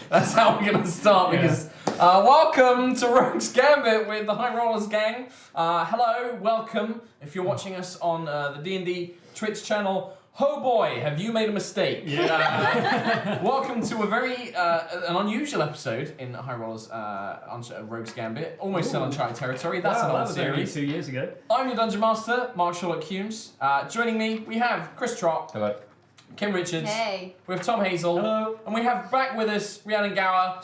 That's how we're going to start because welcome to Rogue's Gambit with the High Rollers gang. Hello, welcome. If you're watching us on the D&D Twitch channel, oh boy, have you made a mistake. Yeah. Welcome to a very an unusual episode in High Rollers Rogue's Gambit. Almost still uncharted territory. That's an old series. 2 years ago. I'm your Dungeon Master, Mark Sherlock Humes. Joining me, we have Chris Trott. Hello. Kim Richards. Hey. We have Tom Hazel. Hello. And we have back with us Rhiannon Gower,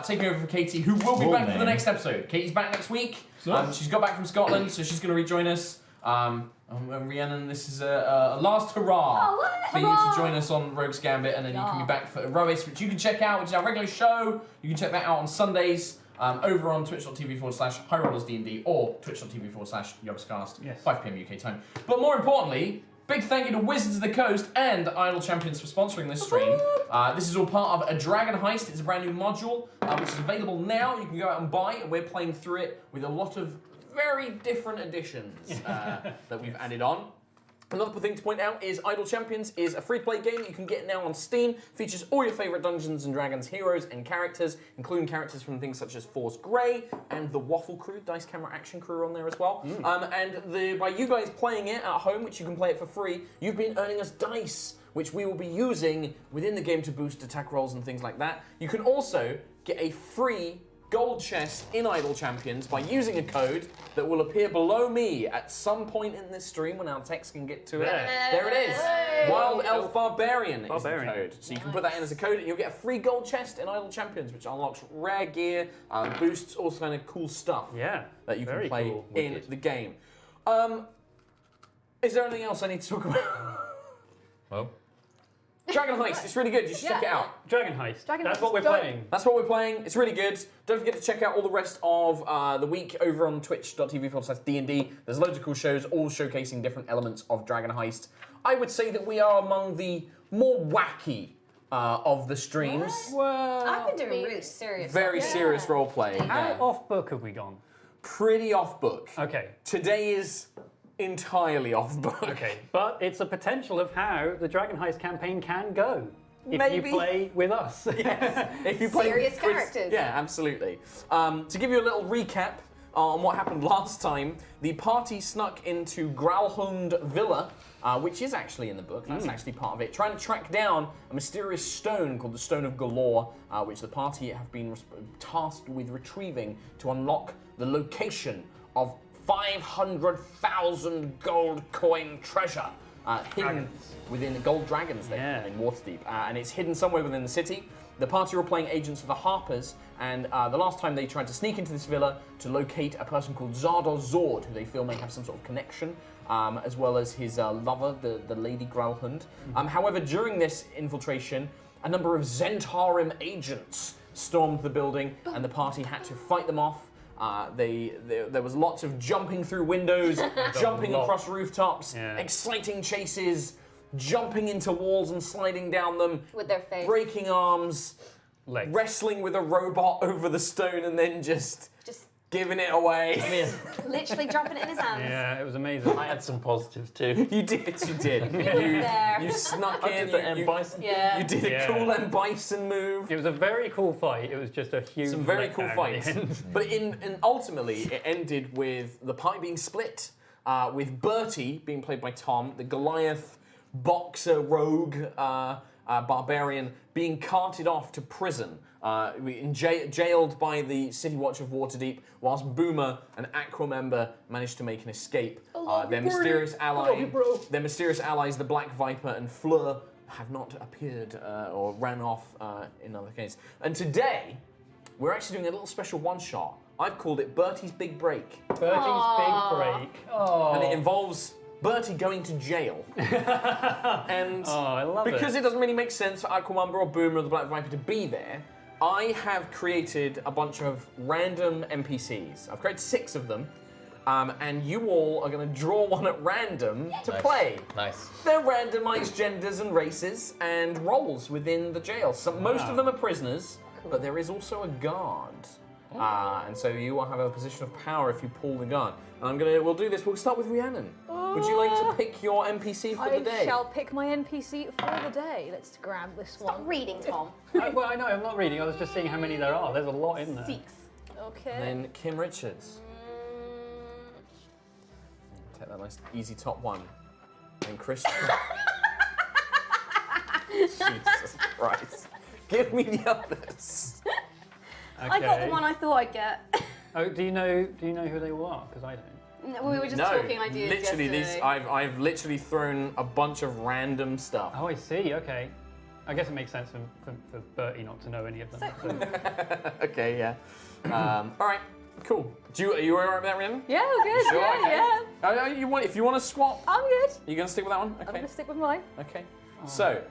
taking over for Katie, who will be back for the next episode. Katie's back next week. She's got back from Scotland, so she's going to rejoin us. And Rhiannon, this is a last hurrah for you to join us on Rogue's Gambit, and then you can be back for Erois, which you can check out, which is our regular show. You can check that out on Sundays over on twitch.tv/HighRollersDND or twitch.tv/YogsCast, 5 p.m. UK time. But more importantly, big thank you to Wizards of the Coast and Idle Champions for sponsoring this stream. This is all part of a Dragon Heist. It's a brand new module, which is available now. You can go out and buy, and we're playing through it with a lot of very different additions that we've added on. Another thing to point out is Idle Champions is a free-to-play game you can get now on Steam. Features all your favourite Dungeons & Dragons heroes and characters, including characters from things such as Force Grey and the Waffle Crew, Dice Camera Action Crew are on there as well. And by you guys playing it at home, which you can play it for free, you've been earning us dice, which we will be using within the game to boost attack rolls and things like that. You can also get a free gold chest in Idle Champions by using a code that will appear below me at some point in this stream when our text can get to it. There it is. Wild Elf Barbarian is the code. So you can put that in as a code and you'll get a free gold chest in Idle Champions, which unlocks rare gear, boosts all kind of cool stuff that you can play in the game. Is there anything else I need to talk about? Well, Dragon Heist, it's really good. You should check it out. Dragon Heist. Dragon That's Heist what we're is good. playing. That's what we're playing. It's really good. Don't forget to check out all the rest of the week over on twitch.tv/DND. There's loads of cool shows, all showcasing different elements of Dragon Heist. I would say that we are among the more wacky of the streams. Well, I've been doing really serious. Very serious roleplay. How off book have we gone? Pretty off book. Okay. Today is entirely off book. Okay, but it's a potential of how the Dragon Heist campaign can go. If Maybe. you play with us. Yes. If you play Serious characters. Yeah, absolutely. To give you a little recap on what happened last time, the party snuck into Growlhund Villa, which is actually in the book. That's actually part of it. Trying to track down a mysterious stone called the Stone of Galore, which the party have been tasked with retrieving to unlock the location of 500,000 gold coin treasure hidden within gold dragons there in Waterdeep, and it's hidden somewhere within the city. The party were playing agents of the Harpers, and the last time they tried to sneak into this villa to locate a person called Zardoz Zord, who they feel may have some sort of connection, as well as his lover, the Lady Growlhund. However, during this infiltration, a number of Zentarim agents stormed the building, and the party had to fight them off. There was lots of jumping through windows, jumping across rooftops, exciting chases, jumping into walls and sliding down them, with their face, breaking arms, Legs. Wrestling with a robot over the stone, and then just giving it away. literally dropping it in his hands. Yeah, it was amazing. I had some positives too. You did. You snuck in. Did the M. Bison. You did a cool M. Bison move. It was a very cool fight. It was just a huge. Some very cool letdown fights. at the end. But ultimately, it ended with the party being split, with Bertie being played by Tom, the Goliath boxer rogue barbarian, being carted off to prison, jailed by the City Watch of Waterdeep, whilst Boomer, an Aqua member, managed to make an escape. Their mysterious allies, the Black Viper and Fleur, have not appeared or ran off in other cases. And today, we're actually doing a little special one-shot. I've called it Bertie's Big Break. Bertie's Big Break. Oh. And it involves Bertie going to jail. And I love because it doesn't really make sense for Aquamumber or Boomer or the Black Viper to be there, I have created a bunch of random NPCs. I've created 6 of them, and you all are going to draw one at random to play. Nice. They're randomized genders and races and roles within the jail. So most of them are prisoners, but there is also a guard. And so you will have a position of power if you pull the gun. And we'll do this. We'll start with Rhiannon. Would you like to pick your NPC for the day? I shall pick my NPC for the day. Let's grab this Stop one. reading, Tom. Well, I know, I'm not reading. I was just seeing how many there are. There's a lot in there. 6. Okay. And then Kim Richards. Take that nice easy top one. And Christian. Jesus Christ. Give me the others. Okay. I got the one I thought I'd get. Oh, do you know who they are? Because I don't. We were just talking ideas literally yesterday. I've literally thrown a bunch of random stuff. Oh, I see. Okay. I guess it makes sense for Bertie not to know any of them. So. Okay, yeah. All right, cool. Are you alright with that, Rhiannon? Yeah, good. Sure, Yeah, okay. yeah. If you want to swap, I'm good. you gonna stick with that one? I'm Okay. gonna stick with mine. Okay. So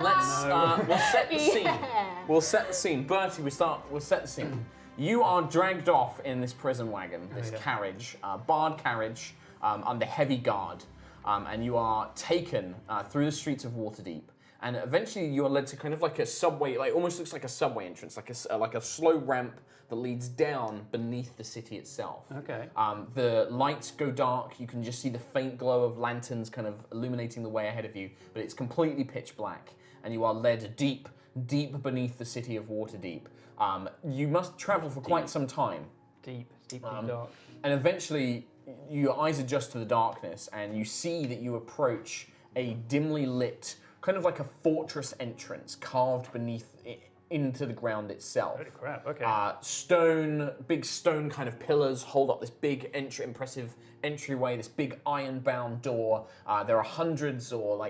let's we'll set the scene. Yeah. We'll set the scene. Bertie, we'll set the scene. You are dragged off in this prison wagon, this carriage, barred carriage, under heavy guard, and you are taken through the streets of Waterdeep. And eventually you are led to kind of like a subway, like almost looks like a subway entrance, like a slow ramp that leads down beneath the city itself. Okay. The lights go dark. You can just see the faint glow of lanterns kind of illuminating the way ahead of you, but it's completely pitch black. And you are led deep, deep beneath the city of Waterdeep. You must travel for quite some time. Deep dark. And eventually, your eyes adjust to the darkness, and you see that you approach a dimly lit, kind of like a fortress entrance carved beneath into the ground itself. Holy crap, okay. Big stone kind of pillars hold up this big impressive entryway, this big iron-bound door. There are hundreds or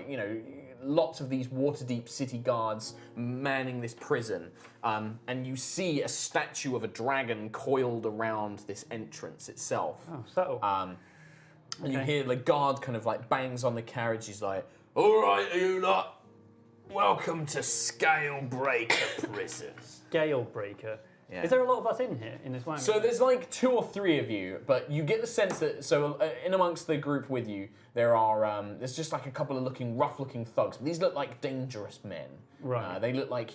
lots of these Waterdeep city guards manning this prison. And you see a statue of a dragon coiled around this entrance itself. Oh, subtle. And you hear the guard kind of like bangs on the carriage. He's like, "All right, you lot. Welcome to Scalebreaker Prison." Scalebreaker. Yeah. Is there a lot of us in here, in this wagon? So there's like 2 or 3 of you, but you get the sense that, in amongst the group with you, there's just like a couple of rough-looking thugs. But these look like dangerous men. Right. They look like,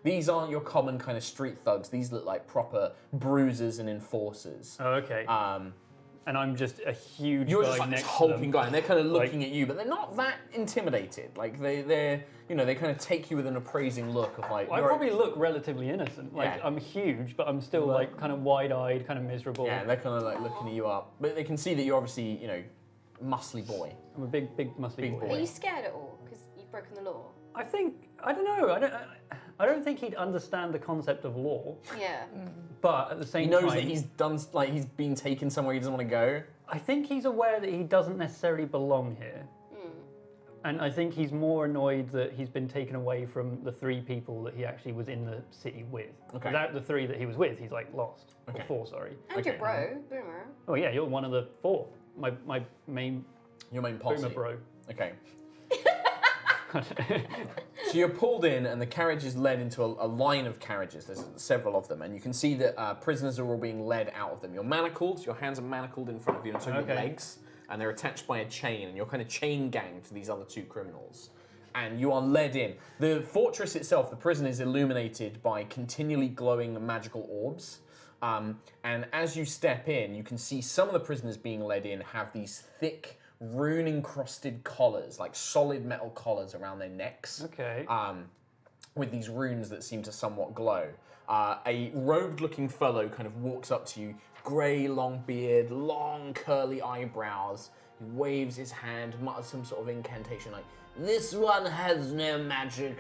these aren't your common kind of street thugs. These look like proper bruisers and enforcers. Oh, okay. And I'm just a huge You're guy just like next this to hulking them. guy, and they're kind of looking at you, but they're not that intimidated. Like they kind of take you with an appraising look of like. I probably look relatively innocent. Like Yeah. I'm huge, but I'm still like kind of wide-eyed, kind of miserable. Yeah, they're kind of like looking at you up, but they can see that you're obviously muscly boy. I'm a big muscly Big boy. boy. Are you scared at all? Because you've broken the law. I don't know. I don't think he'd understand the concept of law, Yeah. but at the same He time, knows that he's been taken somewhere he doesn't want to go. I think he's aware that he doesn't necessarily belong here. And I think he's more annoyed that he's been taken away from the 3 people that he actually was in the city with. Okay. Without the 3 that he was with, he's like lost. Okay. Or 4, sorry. And your bro, Boomer. Oh yeah, you're one of the 4. My main Your main posse. boomer bro. Okay. So you're pulled in, and the carriage is led into a line of carriages. There's several of them, and you can see that prisoners are all being led out of them. You're manacled. Your hands are manacled in front of you, and so are your legs, and they're attached by a chain, and you're kind of chain ganged to these other 2 criminals. And you are led in. The fortress itself, the prison, is illuminated by continually glowing magical orbs. And as you step in, you can see some of the prisoners being led in have these thick, rune-encrusted collars, like solid metal collars around their necks. Okay. With these runes that seem to somewhat glow. A robed-looking fellow kind of walks up to you, grey, long beard, long, curly eyebrows. He waves his hand, mutters some sort of incantation like, "This one has no magic.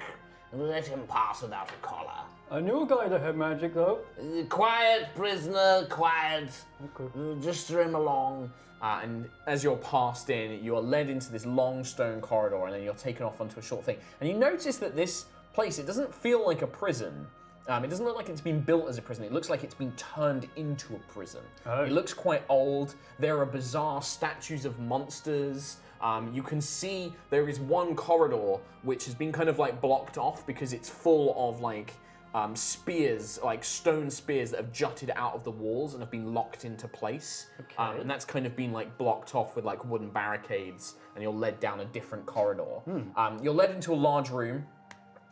Let him pass without a collar." I knew a guy that had magic though. Quiet, prisoner, quiet. Okay. Just stream along. And as you're passed in, you are led into this long stone corridor, and then you're taken off onto a short thing. And you notice that this place, it doesn't feel like a prison. It doesn't look like it's been built as a prison. It looks like it's been turned into a prison. Oh. It looks quite old. There are bizarre statues of monsters. You can see there is one corridor which has been kind of like blocked off because it's full of like spears, like stone spears that have jutted out of the walls and have been locked into place. Okay. And that's kind of been like blocked off with like wooden barricades, and you're led down a different corridor. You're led into a large room.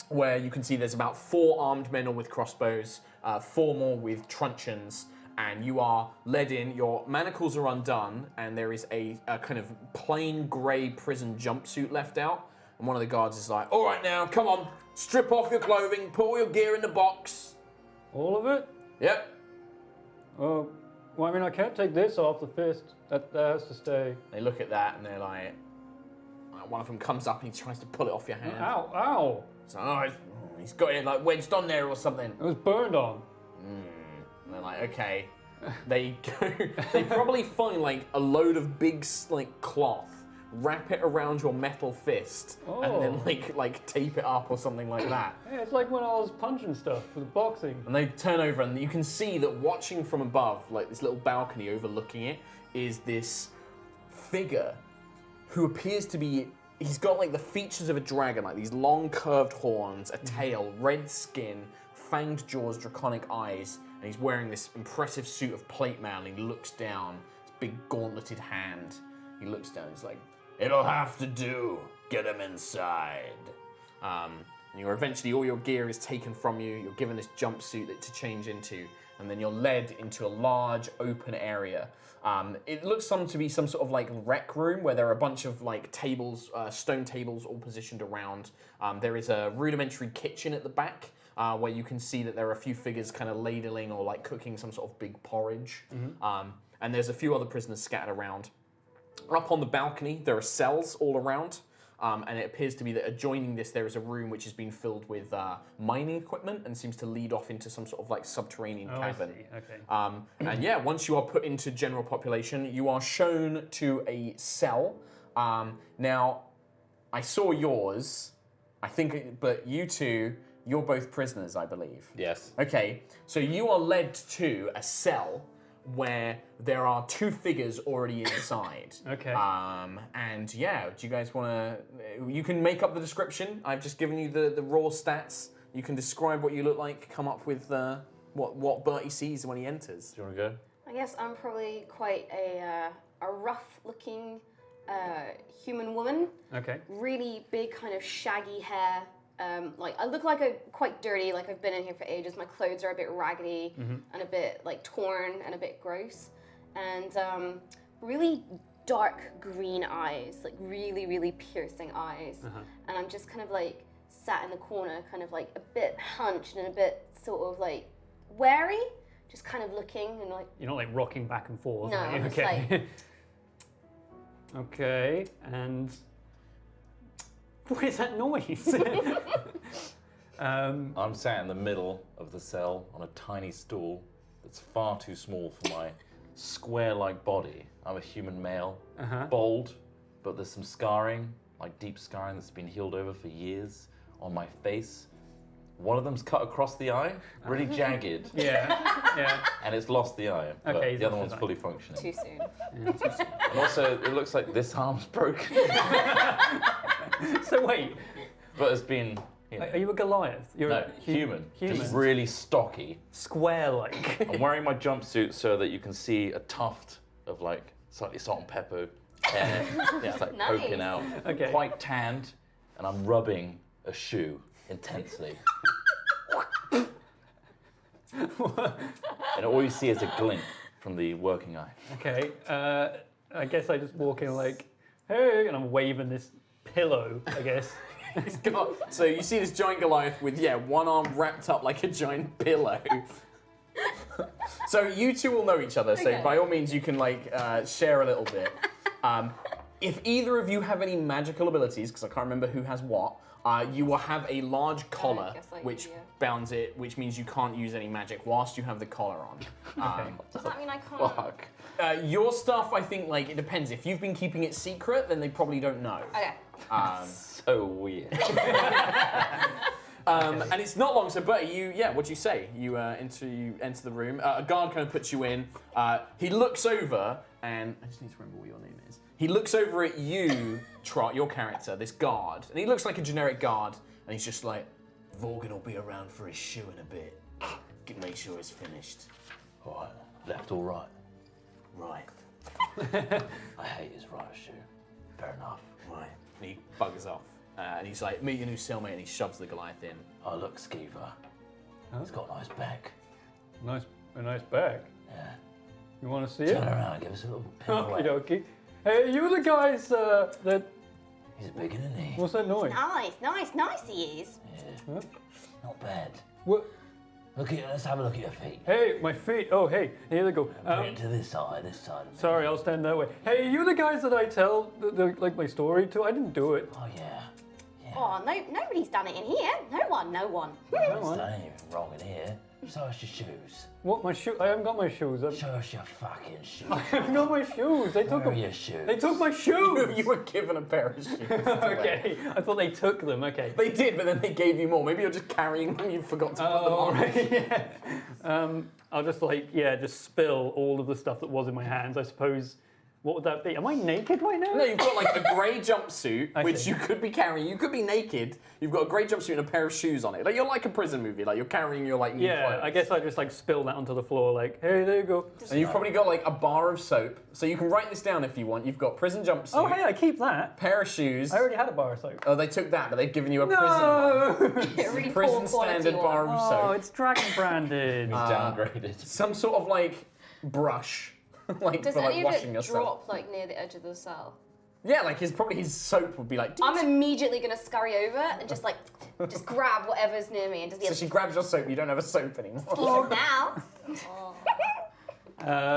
where you can see there's about 4 armed men all with crossbows, 4 more with truncheons, and you are led in. Your manacles are undone, and there is a kind of plain grey prison jumpsuit left out. And one of the guards is like, "All right, now, come on, strip off your clothing, put all your gear in the box." All of it? Yep. Oh, well, I mean, I can't take this off the fist. That has to stay. They look at that and they're like, one of them comes up and he tries to pull it off your hand. Ow, ow. So, he's got it like wedged on there or something. It was burned on. And they're like, okay. They go. They probably find like a load of big like cloth, wrap it around your metal fist, and then like tape it up or something like that. Yeah, it's like when I was punching stuff for the boxing. And they turn over and you can see that watching from above, like this little balcony overlooking it, is this figure who appears to be. He's got like the features of a dragon, like these long curved horns, a tail, red skin, fanged jaws, draconic eyes, and he's wearing this impressive suit of plate mail, and he looks down, his big gauntleted hand. He looks down, he's like, "It'll have to do. Get him inside." And you're eventually, all your gear is taken from you, you're given this jumpsuit to change into, and then you're led into a large open area. It looks to be some sort of like rec room where there are a bunch of like tables, stone tables all positioned around. There is a rudimentary kitchen at the back where you can see that there are a few figures kind of ladling or like cooking some sort of big porridge. And there's a few other prisoners scattered around. Up on the balcony, there are cells all around. And it appears to be that adjoining this, there is a room which has been filled with mining equipment and seems to lead off into some sort of like subterranean cavern. I see. Okay. And yeah, once you are put into general population, you are shown to a cell. Now, I saw yours, I think, but you two, you're both prisoners, I believe. Yes. Okay, so you are led to a cell where there are 2 figures already inside. Okay. And yeah, do you guys want to... You can make up the description. I've just given you the raw stats. You can describe what you look like, come up with what Bertie sees when he enters. Do you want to go? I guess I'm probably quite a rough-looking human woman. Okay. Really big, kind of shaggy hair. Like I look like quite dirty. Like I've been in here for ages. My clothes are a bit raggedy and a bit like torn and a bit gross, and really dark green eyes, like really, really piercing eyes. And I'm just kind of like sat in the corner, kind of like a bit hunched and a bit sort of like wary, just kind of looking and like. You're not like rocking back and forth. No, are you? I'm just Okay. like. Okay, and what is that noise? I'm sat in the middle of the cell on a tiny stool that's far too small for my square-like body. I'm a human male, bald, but there's some scarring, like deep scarring that's been healed over for years on my face. One of them's cut across the eye, really jagged, yeah. and it's lost the eye, but Okay, the other lost one's his eye. fully functioning. Too soon. And also, it looks like this arm's broken, So wait, but it's been, are you a Goliath? You're no, a human. Human. Just really stocky. Square-like. I'm wearing my jumpsuit so that you can see a tuft of like slightly salt and pepper hair. It's like Nice. poking out. Okay. Quite tanned, and I'm rubbing a shoe intensely. And all you see is a glint from the working eye. Okay, I guess I just walk in like, hey, and I'm waving this pillow, I guess. He's got, so you see this giant Goliath with, one arm wrapped up like a giant pillow. So you two will know each other, so Okay. by all means you can share a little bit. If either of you have any magical abilities, because I can't remember who has what, you will have a large collar guess I which do, yeah. bounds it, which means you can't use any magic whilst you have the collar on. Does that mean I can't? Fuck. Your stuff, I think, it depends. If you've been keeping it secret, then they probably don't know. Okay. So weird. And it's not long, so Bertie, what do you say? You enter the room. A guard kind of puts you in. He looks over, and I just need to remember what your name is. He looks over at you, Trot, your character, this guard, and he looks like a generic guard, and he's just like, Vorgan will be around for his shoe in a bit. Make sure it's finished. All right, left or right? Right. I hate his right shoe. Fair enough. Right. And he buggers off. and he's like, meet your new cellmate, and he shoves the Goliath in. Oh, look, Skeever. He's got a nice back. A nice bag. Yeah. You want to see Turn it? around, give us a little Okie pirouette. dokie. Hey, you the guys that... He's big, isn't he? What's that noise? Nice he is. Yeah. Huh? Not bad. What? Let's have a look at your feet. Hey, my feet. Oh, hey, here they go. Bring it to this side of me. Sorry, I'll stand that way. Hey, you the guys that I tell like my story to? I didn't do it. Oh, yeah. Oh, nobody's done it in here. No one. No one's done anything wrong in here. Show us your shoes. What, my shoe? I haven't got my shoes. Show us your fucking shoes. I haven't got my shoes. They took Where are them. your shoes? They took my shoes. You were given a pair of shoes. Okay, I thought they took them. Okay. They did, but then they gave you more. Maybe you're just carrying them. You forgot to put them on. Right, yeah. I'll just just spill all of the stuff that was in my hands. I suppose. What would that be? Am I naked right now? No, you've got like a grey jumpsuit, I which see. you could be carrying. You could be naked. You've got a grey jumpsuit and a pair of shoes on it. Like you're like a prison movie. Like you're carrying your like new Yeah, clothes. I guess I just like spill that onto the floor. Like, hey, there you go. And you've probably got like a bar of soap. So you can write this down if you want. You've got prison jumpsuit, Oh, hey, I keep that. pair of shoes. I already had a bar of soap. Oh, they took that, but they've given you a prison No! Really prison poor quality standard bar one. of Oh, soap. it's dragon branded. He's downgraded. Some sort of like brush, like Does for like any of washing it yourself. drop like near the edge of the cell? Yeah, like his soap would be like. I'm immediately gonna scurry over and just grab whatever's near me and just be So like, she grabs your soap. You don't have a soap anymore. "Here now."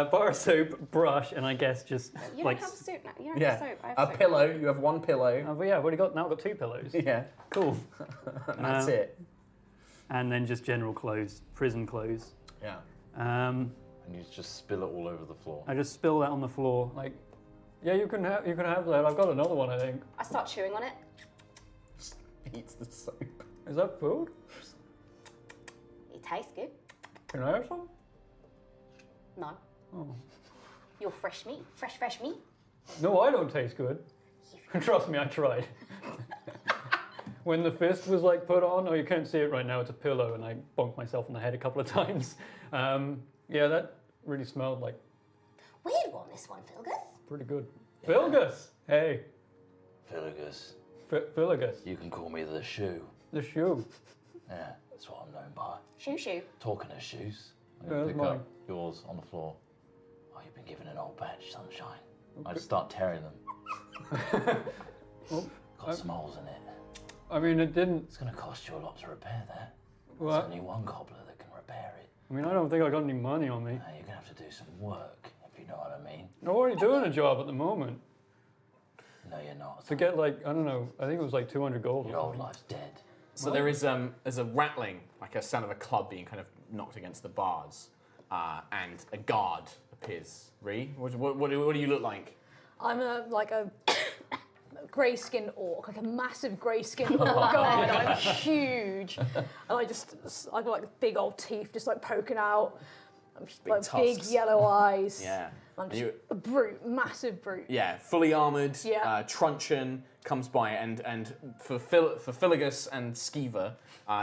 Bar of soap, brush, and I guess just You like. don't have soap now. You don't Yeah, have soap. I have a soap. pillow. You have one pillow. Oh, but yeah, I've already got now. I've got 2 pillows. Yeah, Cool. and that's Um, it. And then just general clothes, prison clothes. Yeah. Um, And you just spill it all over the floor. I just spill that on the floor. Like, yeah, you can have that. I've got another one, I think. I start chewing on it. Eats the soap. Is that food? It tastes good. Can I have some? No. Oh. You're fresh meat. Fresh meat. No, I don't taste good. Trust me, I tried. When the fist was like put on, oh, you can't see it right now. It's a pillow, and I bonked myself on the head a couple of times. Yeah, that really smelled like Weird one, this one, Philgus. pretty good. Philgus, hey, Filigus, Philgus, you can call me the shoe. the shoe. Yeah, that's what I'm known by. Shoo. Talking of shoes, I'm Yeah, gonna that's pick mine. up yours on the floor. Oh, you've been given an old badge, sunshine. I just start tearing them. Got some holes in it. I mean, it didn't. It's gonna cost you a lot to repair that. Well, There's only one cobbler that can repair it. I mean, I don't think I got any money on me. Now you're gonna have to do some work, if you know what I mean. I'm already doing a job at the moment No, you're not. to get like I don't know. I think it was like 200 gold. or Your old something. life's dead. So there's a rattling, like a sound of a club being kind of knocked against the bars, and a guard appears. Ree, what do you look like? I'm a grey-skinned orc, like a massive grey-skinned orc. God, I'm huge, and I got like big old teeth just like poking out, like big tusks. yellow eyes. Yeah. I'm just You- a brute, massive brute. Yeah, fully armoured, Yeah. truncheon comes by, and for Filigus and Skeever,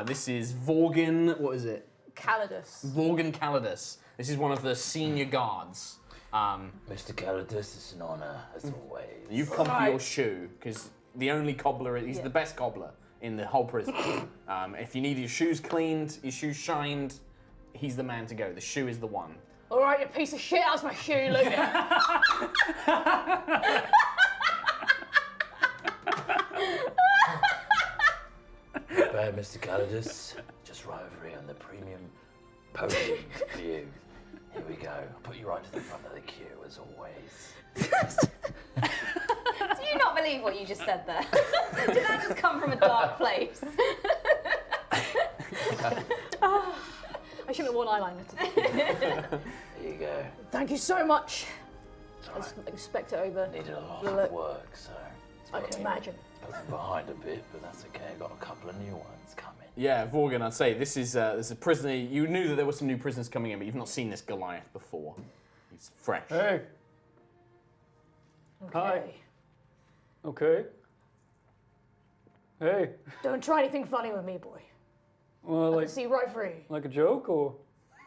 this is Vorgan, what is it? Calidus. Vorgan Calidus. This is one of the senior guards. Mr. Calidus, it's an honour, as always. You've come for Right. your shoe, because the only cobbler, he's the best cobbler in the whole prison. If you need your shoes cleaned, your shoes shined, he's the man to go. The shoe is the one. All right, you piece of shit. How's my shoe, Luke? Not bad, Mr. Calidus. Just right over here on the premium podium view. Here we go. I'll put you right to the front of the queue, as always. Do you not believe what you just said there? Did that just come from a dark place? I should have worn eyeliner today. There you go. Thank you so much. It's I all just right. expect it over. Needed a lot Look. of work, so it's I put can me- imagine. it's put me behind a bit, but that's okay. I've got a couple of new ones coming. Yeah, Vorgan, I'd say this is there's a prisoner. You knew that there were some new prisoners coming in, but you've not seen this Goliath before. He's fresh. Hey, Hi. Okay. okay. Hey, Don't try anything funny with me, boy. well, I like can see right through you. like a joke or?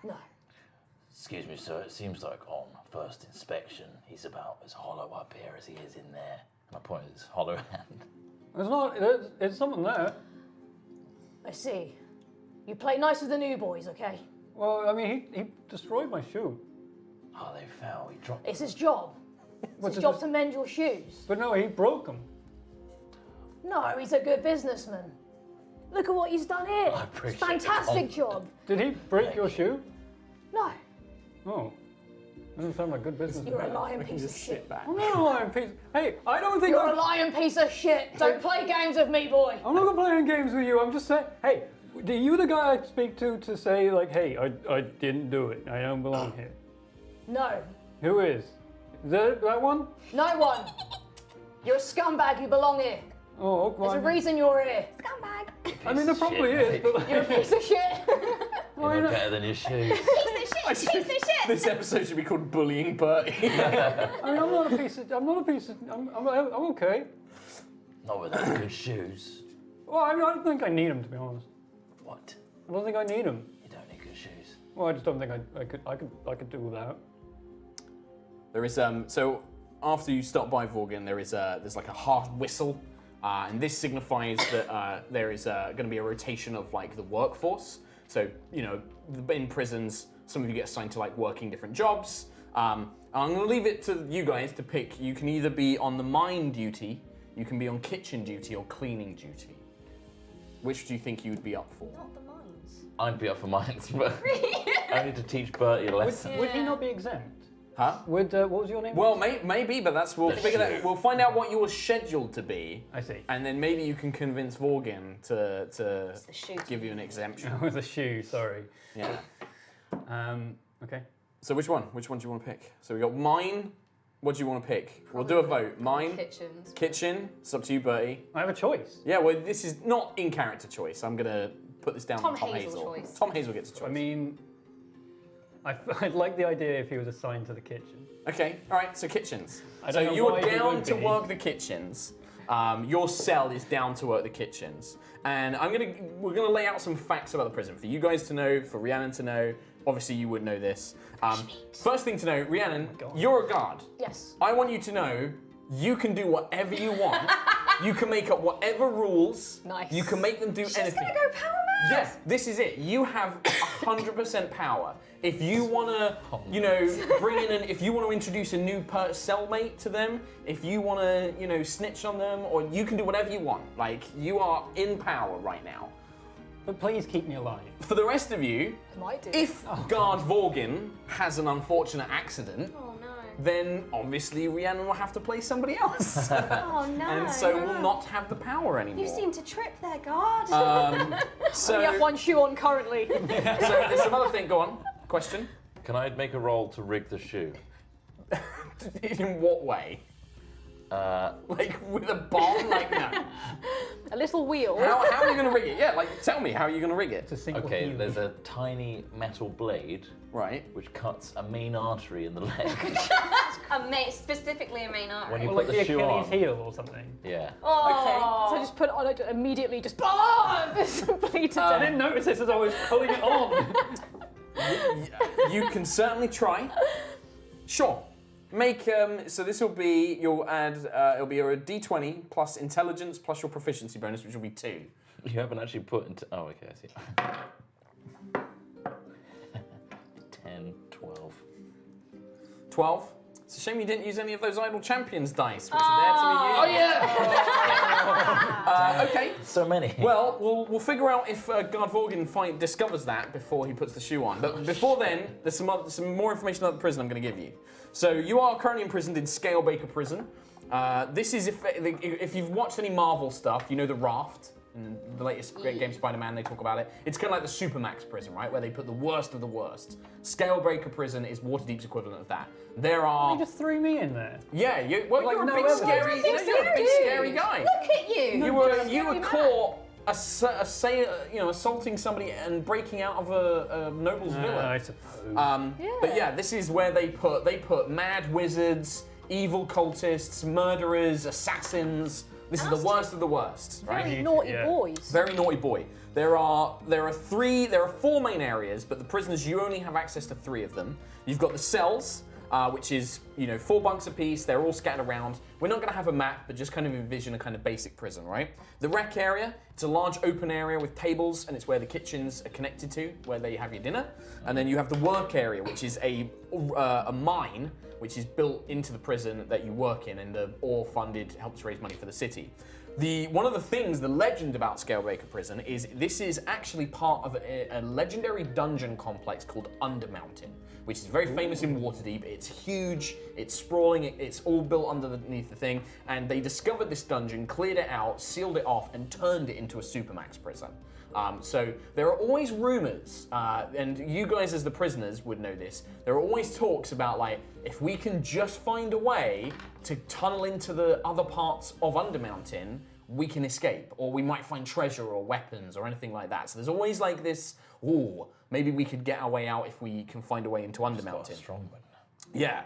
No. Excuse me, sir. It seems like on first inspection, he's about as hollow up here as he is in there. And I point at his hollow hand. It's not. It's something there. I see. You play nice with the new boys, okay? Well, I mean, he destroyed my shoe. Oh, they fell. He dropped. It's his job. It's his job to mend your shoes. But no, he broke them. No, he's a good businessman. Look at what he's done here. I appreciate It's a fantastic job. Did he break your shoe? No, Oh. Doesn't sound like good business. you're a lying piece of shit. Sit back. I'm not a lying piece. Hey, I don't think You're a lying piece of shit. Don't play games with me, boy. I'm not playing games with you. I'm just saying. Hey, are you the guy I speak to say like, hey, I didn't do it. I don't belong here. No, Who is? Is that one? no one. You're a scumbag. You belong here. Oh, There's a okay. reason you're here. Scumbag. I mean, there probably shit, is, mate. but like, You're a piece of shit. You're no better than your shoes. Piece of shit. This episode should be called Bullying Bertie. I mean, I'm not a piece of. I'm okay. Not with those good shoes. Well, I mean, I don't think I need them, to be honest. What? I don't think I need them. You don't need good shoes. Well, I just don't think I could do without. There is so after you stop by Vorgan, there's like a hard whistle, and this signifies that there is going to be a rotation of like the workforce. So in prisons, some of you get assigned to like working different jobs. I'm going to leave it to you guys to pick. You can either be on the mine duty, you can be on kitchen duty, or cleaning duty. Which do you think you would be up for? Not the mines. I'd be up for mines, but only to teach Bertie a lesson. Would he not be exempt? Huh? What was your name? Well, maybe, but we'll figure that. We'll find out what you're scheduled to be. I see. And then maybe you can convince Vorgan to the shoe. give you an exemption. With a shoe, sorry. Yeah. Okay. So which one? Which one do you want to pick? So we got mine. What do you want to pick? We'll do a vote. Mine, Kitchens. kitchen. It's up to you, Bertie. I have a choice. Yeah. Well, this is not in character choice. I'm gonna put this down Tom to Tom Hazel Hazel. choice. Tom Hazel gets a choice. I mean, I'd like the idea if he was assigned to the kitchen. Okay. All right. So kitchens. I So don't know you're why he down would to be. work the kitchens. Your cell is down to work the kitchens, and we're gonna lay out some facts about the prison for you guys to know, for Rhiannon to know. Obviously, you would know this. First thing to know, Rhiannon, you're a guard. Yes. I want you to know you can do whatever you want. You can make up whatever rules. Nice. You can make them do anything. She's gonna go power mad. Yes, this is it. You have 100% power. If you want to, bring in if you want to introduce a new cellmate to them, if you want to, snitch on them, or you can do whatever you want. Like, you are in power right now. But please keep me alive. For the rest of you, I might do. if Guard Vorgan has an unfortunate accident, Oh no. then obviously Rhiannon will have to play somebody else. Oh no. And so will not have the power anymore. You seem to trip there, guard. So, We have one shoe on currently. so there's another thing. Go on. Question. Can I make a roll to rig the shoe? In what way? Like with a bomb? Like no. A little wheel. How are you going to rig it? Yeah, like tell me how are you going to rig it? It's a single Okay, heel. there's a tiny metal blade Right. which cuts a main artery in the leg. Specifically a main artery. When you Well, put like the the shoe Achilles on. heel or something. Yeah. Oh. So I just put it on, I immediately just this bleed to I death. didn't notice this as I was pulling it on. You can certainly try. Sure. Make so this will be you'll add it'll be a D20 plus intelligence plus your proficiency bonus, which will be 2. You haven't actually put into. Oh, okay, I see. 10, 12. 12. It's a shame you didn't use any of those idle champions dice, which are there to be used. Okay. So many. Well, we'll figure out if Guard Vorgan discovers that before he puts the shoe on. But before then, there's some more information about the prison I'm going to give you. So you are currently imprisoned in Scalebaker Prison. This is if you've watched any Marvel stuff, you know the Raft. In the latest Great Game Spider-Man, they talk about it. It's kind of like the supermax prison, right? Where they put the worst of the worst. Scalebreaker Prison is Waterdeep's equivalent of that. There are... You just threw me in there. Yeah, you're a no big evidence. scary... You're a big scary guy. Look at you. You were caught assaulting somebody and breaking out of a noble's villa. I suppose. But yeah, this is where they put mad wizards, evil cultists, murderers, assassins. This is the worst of the worst, right? Very naughty Yeah. boys. Very naughty boy. There are 4 main areas, but the prisoners, you only have access to 3 of them. You've got the cells, which is 4 bunks apiece. They're all scattered around. We're not going to have a map, but just kind of envision a kind of basic prison, right? The rec area, it's a large open area with tables, and it's where the kitchens are connected to, where they have your dinner. And then you have the work area, which is a mine, which is built into the prison that you work in, and the ore funded helps raise money for the city. One of the things, the legend about Scalebreaker Prison is this is actually part of a legendary dungeon complex called Undermountain, which is very famous in Waterdeep. It's huge, it's sprawling, it's all built underneath the thing, and they discovered this dungeon, cleared it out, sealed it off, and turned it into a supermax prison. So there are always rumors, and you guys as the prisoners would know this, there are always talks about like, if we can just find a way to tunnel into the other parts of Undermountain, we can escape, or we might find treasure or weapons or anything like that. So there's always like this, ooh, maybe we could get our way out if we can find a way into Undermountain. Strong one. Yeah.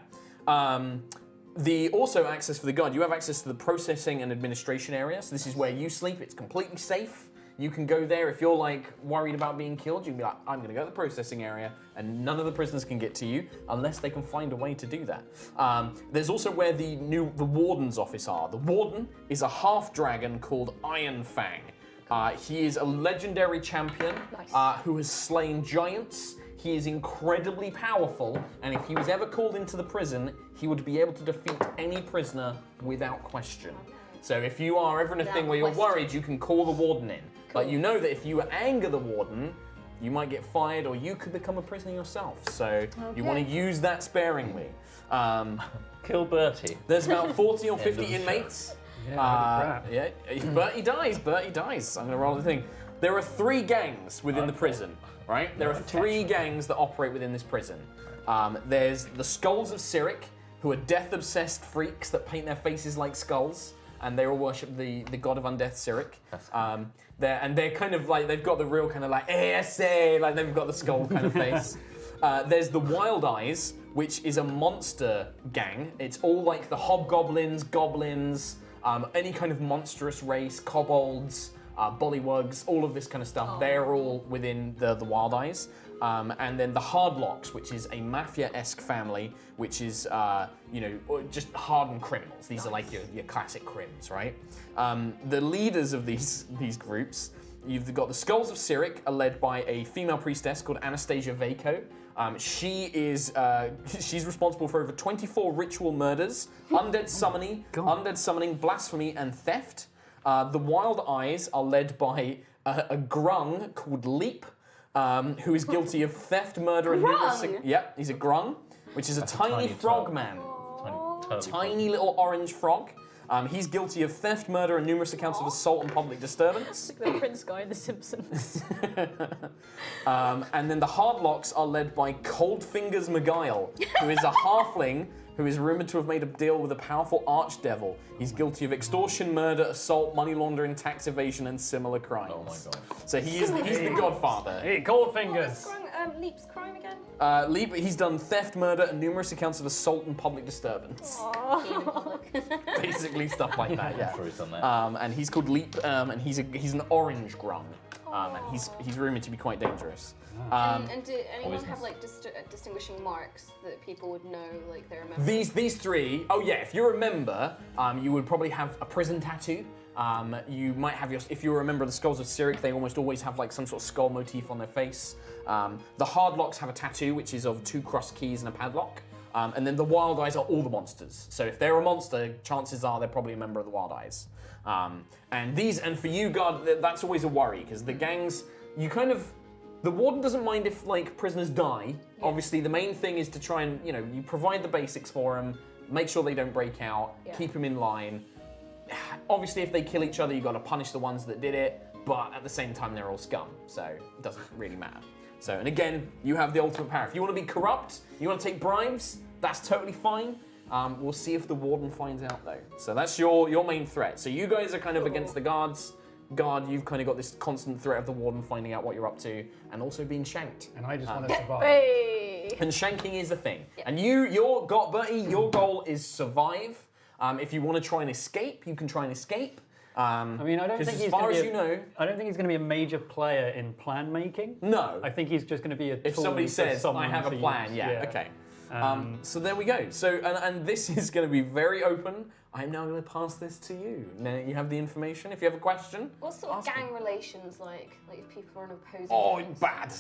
Also access for the guard, you have access to the processing and administration area. So this is where you sleep, it's completely safe. You can go there if you're like worried about being killed. You can be like, I'm going to go to the processing area, and none of the prisoners can get to you unless they can find a way to do that. There's also where the warden's office are. The warden is a half dragon called Iron Fang. He is a legendary champion who has slain giants. He is incredibly powerful, and if he was ever called into the prison, he would be able to defeat any prisoner without question. So if you are ever in a thing where you're worried, you can call the warden in. But you know that if you anger the warden, you might get fired or you could become a prisoner yourself. So you want to use that sparingly. Kill Bertie. There's about 40 or 50 inmates. Yeah, Bertie dies. I'm going to roll the thing. There are 3 gangs within the prison, right? There are 3 gangs that operate within this prison. There's the Skulls of Cyric, who are death-obsessed freaks that paint their faces like skulls. And they all worship the god of undeath, Cyric. They're kind of like, they've got the real kind of like, ASA, like they've got the skull kind of face. There's the Wild Eyes, which is a monster gang. It's all like the hobgoblins, goblins, any kind of monstrous race, kobolds, bullywugs, all of this kind of stuff. They're all within the Wild Eyes. And then the Hardlocks, which is a mafia-esque family, which is, just hardened criminals. These are like your classic crims, right? The leaders of these groups, you've got the Skulls of Cyric, are led by a female priestess called Anastasia Vaco. She's responsible for over 24 ritual murders, undead summoning, blasphemy, and theft. The Wild Eyes are led by a grung called Leap, who is guilty of theft, murder, and numerous... Yep, he's a grung, which is a tiny frog man. Tiny little orange frog. He's guilty of theft, murder, and numerous accounts of assault and public disturbance. Like the Prince guy in The Simpsons. And then the Hardlocks are led by Coldfingers McGuile, who is a halfling who is rumored to have made a deal with a powerful archdevil. He's guilty of extortion, murder, assault, money laundering, tax evasion, and similar crimes. Oh my god. So he's the godfather. Hey, Coldfingers! What's Leap's crime again? Leap, he's done theft, murder, and numerous accounts of assault and public disturbance. Basically stuff like that, yeah. I'm sure he's done that. And he's called Leap, and he's an orange grung. And he's rumored to be quite dangerous. And do anyone have like distinguishing marks that people would know, like they're members? These 3, oh yeah, if you're a member, you would probably have a prison tattoo. You might have if you remember the Skulls of Cyric, they almost always have like some sort of skull motif on their face. The Hardlocks have a tattoo, which is of 2 crossed keys and a padlock. And then the Wild Eyes are all the monsters. So if they're a monster, chances are they're probably a member of the Wild Eyes. And for you, God, that's always a worry, because the gangs, the warden doesn't mind if like prisoners die. Yeah. Obviously, the main thing is to try and, you provide the basics for them, make sure they don't break out, keep them in line. Obviously, if they kill each other, you've got to punish the ones that did it, but at the same time, they're all scum, so it doesn't really matter. So, and again, you have the ultimate power. If you want to be corrupt, you want to take bribes, that's totally fine. We'll see if the warden finds out, though. So that's your main threat. So you guys are kind of against the guards. Guard, you've kind of got this constant threat of the warden finding out what you're up to, and also being shanked. And I just want to survive. Hey. And shanking is the thing. Yeah. And Bertie, your goal is survive. If you want to try and escape, you can try and escape. I mean, I don't think as he's far gonna as be you know, I don't think he's going to be a major player in plan making. no. I think he's just going to be a If tool somebody for says, someone I have a to plan, use. yeah, okay. So there we go. So and this is going to be very open. I'm now going to pass this to you. Now you have the information. If you have a question, What sort of gang relations like? Like if people are on opposing gangs? bad,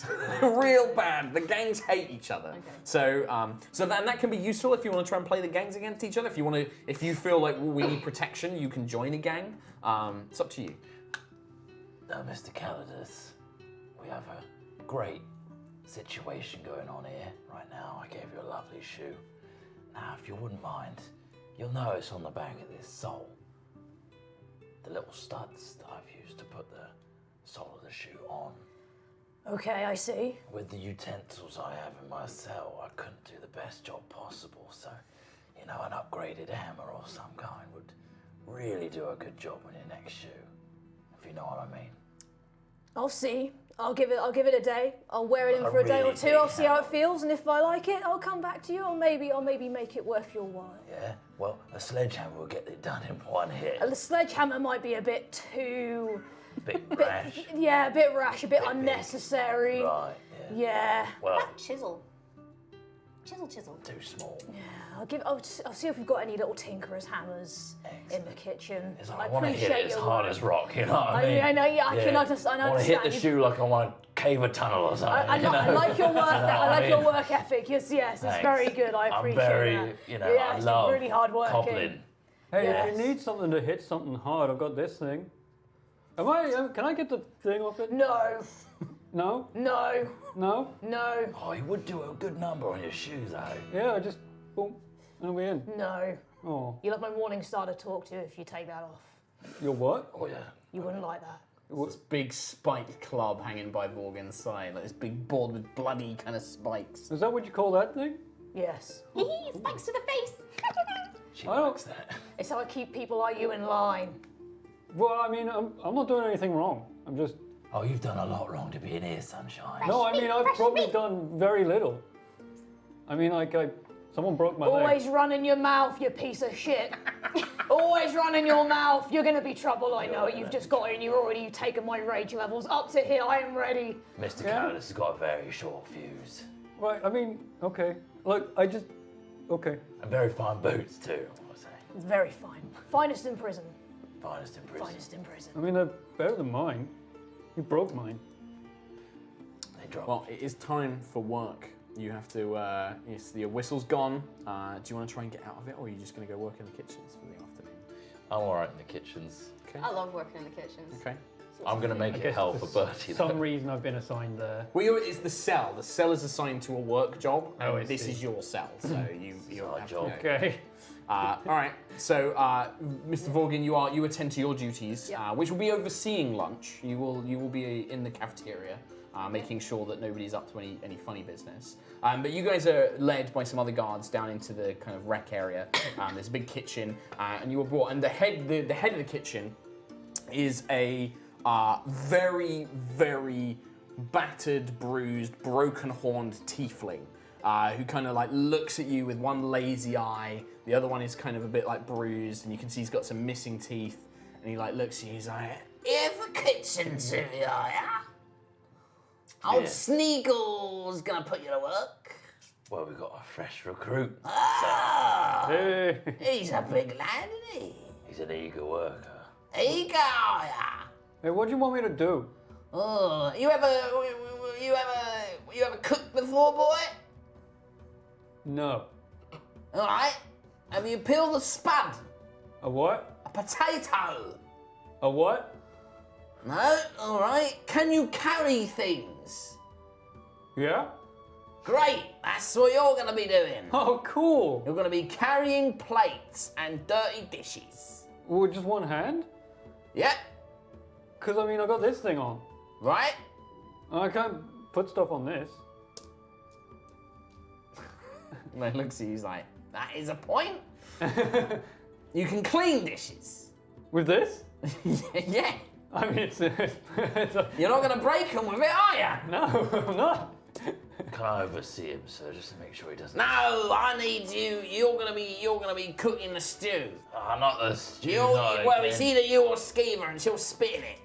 real bad. The gangs hate each other. Okay. So that can be useful if you want to try and play the gangs against each other. If you feel like we need protection, you can join a gang. It's up to you. Now, Mr. Calidus, we have a great situation going on here right now. I gave you a lovely shoe. Now, if you wouldn't mind, you'll notice on the back of this sole, the little studs that I've used to put the sole of the shoe on. Okay, I see. With the utensils I have in my cell, I couldn't do the best job possible, so, an upgraded hammer or some kind would really do a good job on your next shoe, if you know what I mean. I'll see. I'll give it a day. I'll wear it in for a day or really two. big I'll see how it hammer. feels, and if I like it, I'll come back to you. I'll maybe make it worth your while. Yeah, well, a sledgehammer will get it done in one hit. The sledgehammer might be a bit too, Bit rash. yeah, a bit rash, a bit Bit big. unnecessary. Right, yeah. Yeah. Well, Chisel. Chisel. too small. I'll see if we've got any little tinkerers hammers in the kitchen. It's like, I want to hit it as hard as rock, you know what I I mean? mean, I know, yeah, I can understand. I want to hit the shoe like I want to cave a tunnel or something. I like your work. I like your work ethic. Yes, it's Thanks. very good. I I'm appreciate very, that. I it's love really hard working. cobbling. Hey, Yes. if you need something to hit something hard, I've got this thing. Can I get the thing off it? No, No? no, No? no, Oh, you would do a good number on your shoes, though. Yeah, I just, boom, and we're in. no. Oh, You'll have my morning star to talk to if you take that off. you're what? Oh, yeah. You wouldn't like that. This big spiked club hanging by Vorgan's side, like this big board with bloody kind of spikes. Is that what you call that thing? Yes. Spikes to the face. She I don't- likes that. It's how I keep people like you in line. Well, I mean, I'm not doing anything wrong. I'm just, Oh, you've done a lot wrong to be in here, sunshine. no, I mean, I've fresh probably meat. done very little. I mean, someone broke my Always leg. run in your mouth, you piece of shit. Always run in your mouth. You're gonna be trouble. I know it. You've just got in. You've taken my rage levels up to here. I am ready. Mr. Yeah. Calidus has got a very short fuse. Right, I mean, okay. Look, okay. And very fine boots, too, I want to say. It's very fine. Finest in prison. Finest in prison. Finest in prison. I mean, they're better than mine. You broke mine. They drop. Well, it is time for work. You have to. Your whistle's gone. Do you want to try and get out of it, or are you just going to go work in the kitchens for the afternoon? I'm all right in the kitchens. Okay. I love working in the kitchens. Okay. I'm going to make it hell for Bertie. Some reason I've been assigned there. Well, it's the cell. The cell is assigned to a work job, and Oh, I this see. is your cell. So you're our have to job. go. Okay. All right. So, Mr. Vorgan, you attend to your duties, Yeah. which will be overseeing lunch. You will be in the cafeteria, making sure that nobody's up to any funny business. But you guys are led by some other guards down into the kind of rec area. There's a big kitchen, and you were brought. And the head of the kitchen is a very, very battered, bruised, broken-horned tiefling. Who kind of like looks at you with one lazy eye, the other one is kind of a bit like bruised, and you can see he's got some missing teeth, and he like looks at you, he's like, "Here for kitchen, Sylvia, yeah? Old Yeah. Sneagle's gonna put you to work." Well, we've got a fresh recruit. Ah, Hey. he's a big lad, isn't he? He's an eager worker. Eager, yeah. Hey, what do you want me to do? Oh, you ever cooked before, boy? No. All right. Have you peeled a spud? A what? A potato? A what? No? All right. Can you carry things? Yeah? Great. That's what you're going to be doing. Oh, cool. You're going to be carrying plates and dirty dishes. With just one hand? Yep. Because, I mean, I got this thing on. Right? I can't put stuff on this. And he looks at you, he's like, that is a point. You can clean dishes. With this? Yeah. I mean, it's You're not going to break them with it, are you? no, I'm not. Can I oversee him, sir, just to make sure he doesn't... No, I need you. You're gonna be cooking the stew. Ah, not the stew. Well, it's either you or Skeever, and she'll spit in it.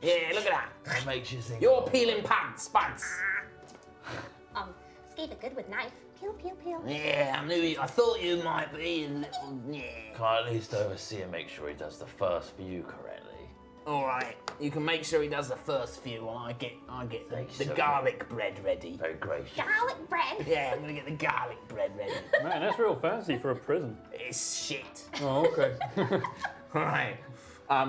Yeah, look at that. What makes you think... You're peeling spuds. Skeever good with knife. Pew pew pew. Yeah, I thought you might be a little. Yeah. Can I at least oversee and make sure he does the first few correctly? All right, you can make sure he does the first few, while I get Thank you the so garlic bread ready. Very gracious. Garlic bread. Yeah, I'm gonna get the garlic bread ready. Man, that's real fancy for a prison. It's shit. Oh, okay. All right.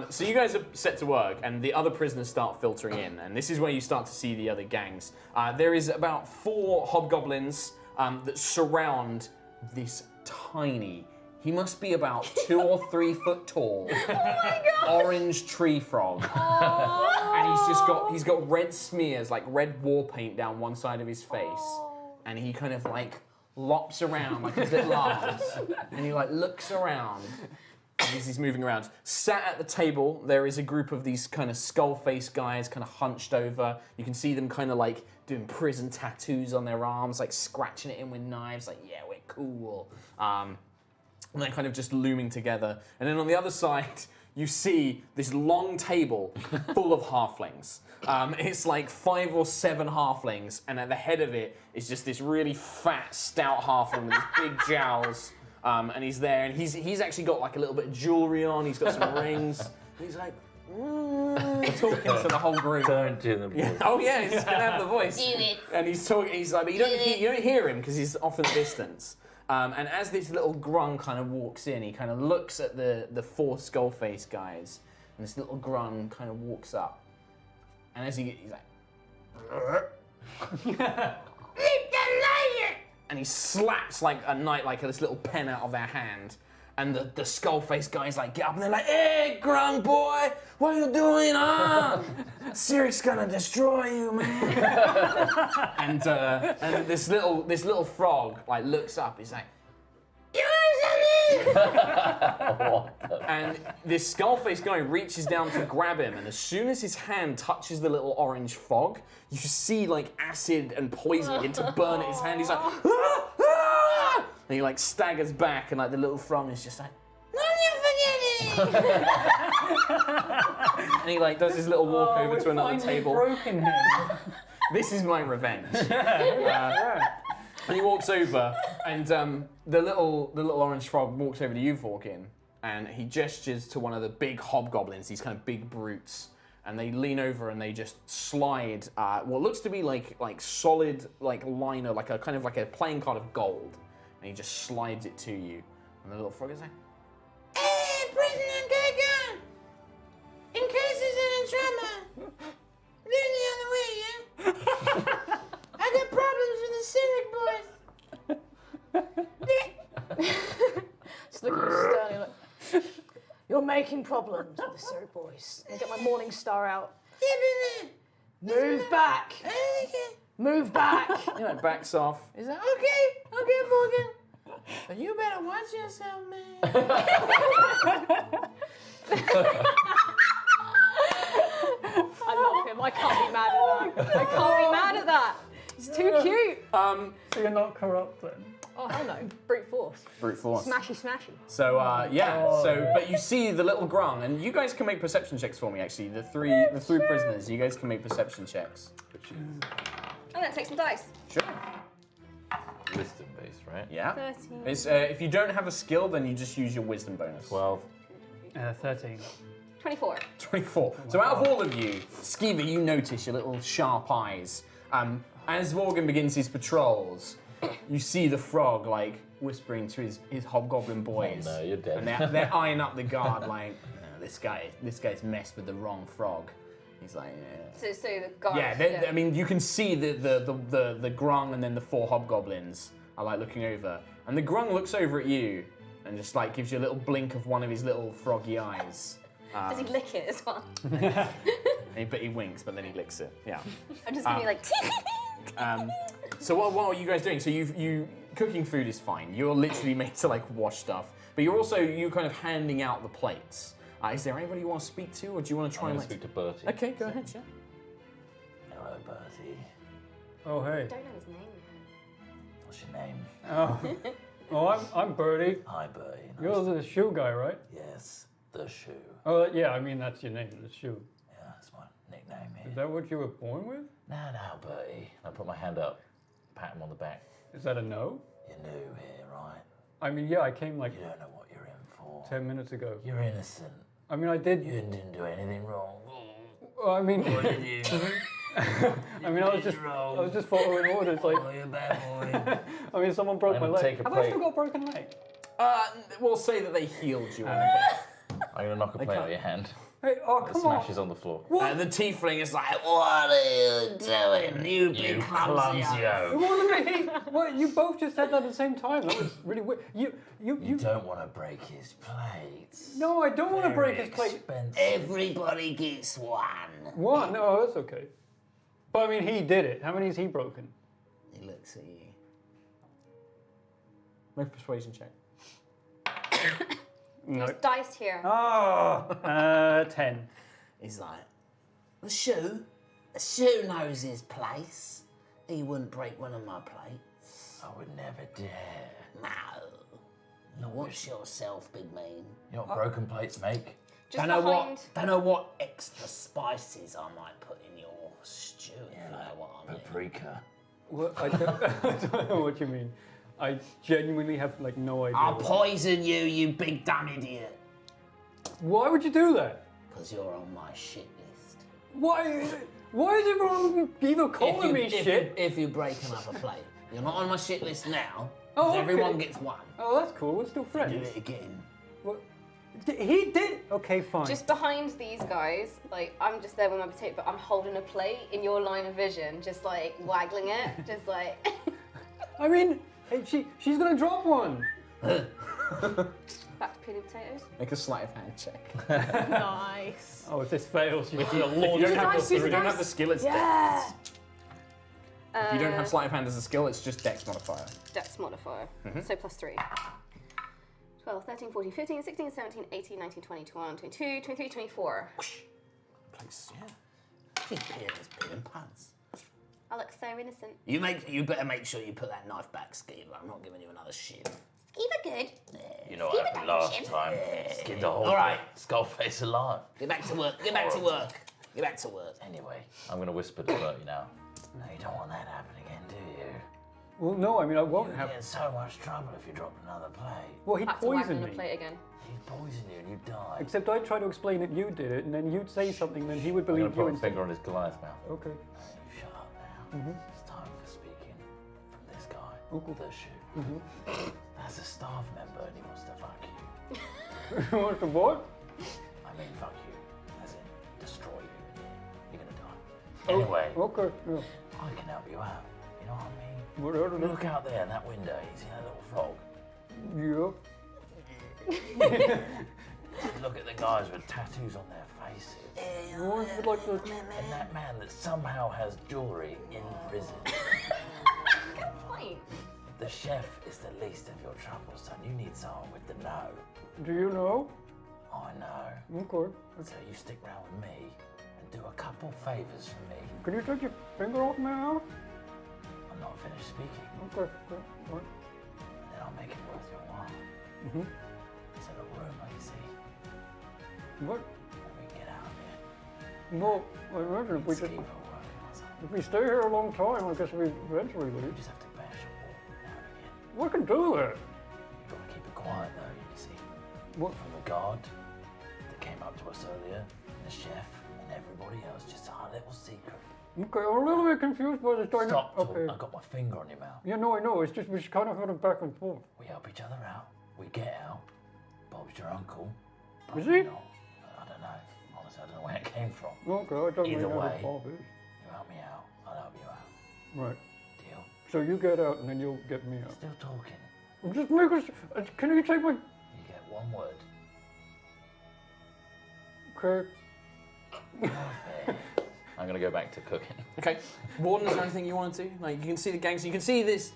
So you guys are set to work, and the other prisoners start filtering in, and this is where you start to see the other gangs. There is about 4 hobgoblins that surround this tiny. He must be about 2 or 3 foot tall. Orange tree frog. And he's got red smears, like red war paint down one side of his face. And he kind of like lops around like his little arms. And he like looks around as he's moving around. Sat at the table, there is a group of these kind of skull-faced guys kind of hunched over. You can see them kind of like doing prison tattoos on their arms, like scratching it in with knives, like, yeah, we're cool. And they're kind of just looming together. And then on the other side, you see this long table full of halflings. It's like 5 or 7 halflings, and at the head of it is just this really fat, stout halfling with these big jowls. And he's there, and he's actually got like a little bit of jewelry on. He's got some rings. He's like talking to the whole group. Don't do the voice. Oh yeah, he's gonna have the voice. Do it. And he's talking. He's like, but you don't hear him because he's off in the distance. And as this little grung kind of walks in, he kind of looks at the 4 skull-face guys, and this little grung kind of walks up. And as he's like, and he slaps like a knight, like this little pen out of their hand. And the skull-faced guys like get up and they're like, "Hey, grung boy, what are you doing, huh? Siric's gonna destroy you, man." and this little frog like looks up. He's like, "You want something?" And this skull-faced guy reaches down to grab him, and as soon as his hand touches the little orange fog, you see like acid and poison begin to burn at his hand. He's like, "Ah, ah!" And he like staggers back, and like the little frog is just like, "Don't you forget it!" And he like does his little walk over to another table. Broken him. This is my revenge. And he walks over, and the little orange frog walks over to you, Vorkin, and he gestures to one of the big hobgoblins, these kind of big brutes, and they lean over and they just slide what looks to be like solid like liner, like a kind of like a playing card of gold, and he just slides it to you, and the little frog is like, "Hey, prisoner, get gun! In case there's any trouble, lean the other way, yeah? I got problems with the Cyric boys." Just looking at Sterling like, "You're making problems with the Surrey boys." I get my morning star out. Move back. Move back. He like backs off. He's like, okay, Morgan. But you better watch yourself, man. I love him. I can't be mad at that. I can't be mad at that. He's too cute. So you're not corrupt then? Oh, hell no. Brute force. Brute force. Smashy, smashy. So but you see the little grung, and you guys can make perception checks for me. Actually, the three prisoners, you guys can make perception checks. I'm gonna take some dice. Sure. Wisdom based, right? Yeah. 13. It's, if you don't have a skill, then you just use your wisdom bonus. 12. 13. 24. 24. So out of all of you, Skeever, you notice your little sharp eyes. As Vorgan begins his patrols, you see the frog like whispering to his hobgoblin boys. Oh no, you're dead. And they're eyeing up the guard like, "No, this guy's messed with the wrong frog." He's like, "Yeah." So the guard. Yeah, I mean, you can see the grung and then the 4 hobgoblins are like looking over, and the grung looks over at you and just like gives you a little blink of one of his little froggy eyes. Does he lick it as well? But he winks, but then he licks it. Yeah. I'm just gonna be like. So what are you guys doing? So you cooking food is fine. You're literally made to like wash stuff, but you're kind of handing out the plates. Is there anybody you want to speak to, or do you want to try I'm and going to speak to Bertie. Okay, go ahead. Yeah. Hello, Bertie. Oh, hey. I don't know his name. What's your name? Oh, I'm Bertie. Hi, Bertie. Nice You're the shoe guy, right? Yes, the shoe. Oh, yeah, I mean, that's your name, the shoe. Yeah, that's my nickname Is here. that what you were born with? No, Bertie. I put my hand up, pat him on the back. Is that a no? You're new here, right? I mean, yeah, I came like You don't know what you're in for. 10 minutes ago. You're innocent. I mean, I did. You didn't do anything wrong. Well, I mean, What did you? I mean, I was just following orders. Like, Oh, you're a bad boy. I mean, someone broke I'm my gonna leg. take a Have I plate. still got a broken leg? We'll say that they healed you. I'm gonna knock a plate out of your hand. Hey, oh It come on! smashes on the floor. And the tiefling is like, what are you doing, you big clumsy? What? You both just said that at the same time. That was really weird. You don't want to break his plates. No, I don't want to break his plate. Expensive. Everybody gets one. What? No, that's okay. But I mean, he did it. How many has he broken? He looks at you. Make a persuasion check. No. There's dice here. Oh, 10. He's like, the shoe knows his place. He wouldn't break one of my plates. I would never dare. No. Watch yourself, big mean. You know what broken plates make? Just Don't behind. know what extra spices I might put in your stew, if you know what I mean. Paprika. What? I don't know what you mean. I genuinely have like no idea. I'll poison you, you big dumb idiot. Why would you do that? Because you're on my shit list. Why is everyone even calling me shit? If you break another plate. You're not on my shit list now. Oh, 'cause okay. everyone gets one. Oh, that's cool. We're still Do friends. it again. What? He did. Okay, fine. Just behind these guys, like I'm just there with my potato, but I'm holding a plate in your line of vision, just like waggling it, just like. I mean, hey, she's gonna drop one. Back to peeling potatoes. Make a sleight of hand check. Nice. Oh, if this fails, you're gonna If you launch don't it. have Nice, the, if use you don't dice. have the skill, it's Yeah. dex. If you don't have sleight of hand as a skill, it's just dex modifier. Dex modifier. So +3. 12, 13, 14, 15, 16, 17, 18, 19, 20, 21, 22, 23, 24. Place, yeah. She's peeling pants. I look so innocent. You better make sure you put that knife back, Skeever. I'm not giving you another shit. Skeever good. You know what happened last time? Skinned the whole All right. Skullface alive. Get back to work. Get back to work. Get back to work. Anyway, I'm gonna whisper to Bertie now. No, you don't want that to happen again, do you? Well, no, I mean, I won't You'll have. get in so much trouble if you drop another plate. Well, he Back to waggling poisoned the me. plate again. He'd poison you and you'd die. Except I'd try to explain that you did it, and then you'd say something, then he would I'm gonna believe you put a instead. finger on his Goliath mouth. Okay. Hey, you shut up now. It's time for speaking from this guy, Okay. the shoe. That's a staff member and he wants to fuck you. What's the what? I mean, fuck you, as in destroy you. You're gonna die. Anyway, Okay. Yeah. I can help you out. You know what I mean? Whatever. Look out there in that window. You see that little frog? Yeah. Look at the guys with tattoos on their faces. What would like to? And that man that somehow has jewelry in prison. Good point. The chef is the least of your troubles, son. You need someone with the know. Do you know? I know. Okay. So you stick around with me and do a couple favors for me. Can you take your finger off now? I'm not finished speaking. Okay. Good. All right. And then I'll make it worth your while. It's in a room, you see. What? And we can get out of here. Well, I imagine if we just Keep on working on something. if we stay here a long time, I guess we eventually You leave. just have to bash a wall now and again. We can do that. You've got to keep it quiet though, you see. What? From the guard that came up to us earlier, and the chef, and everybody else, just our little secret. Okay, I'm a little bit confused by this dynamic. Stop Okay. talking. I got my finger on your mouth. Yeah, no, I know. It's just we just kind of had a back and forth. We help each other out. We get out. Bob's your uncle. Is Probably he? not. I don't know. Honestly, I don't know where it came from. Okay, I don't Either really know way. the Bob is. You help me out. I'll help you out. Right. Deal? So you get out and then you'll get me out. Still talking. Just make us. Can you take my? You get one word. Okay. Perfect. I'm gonna go back to cooking. Okay. Warden, is there anything you want to do? Like, you can see the gangs. You can see this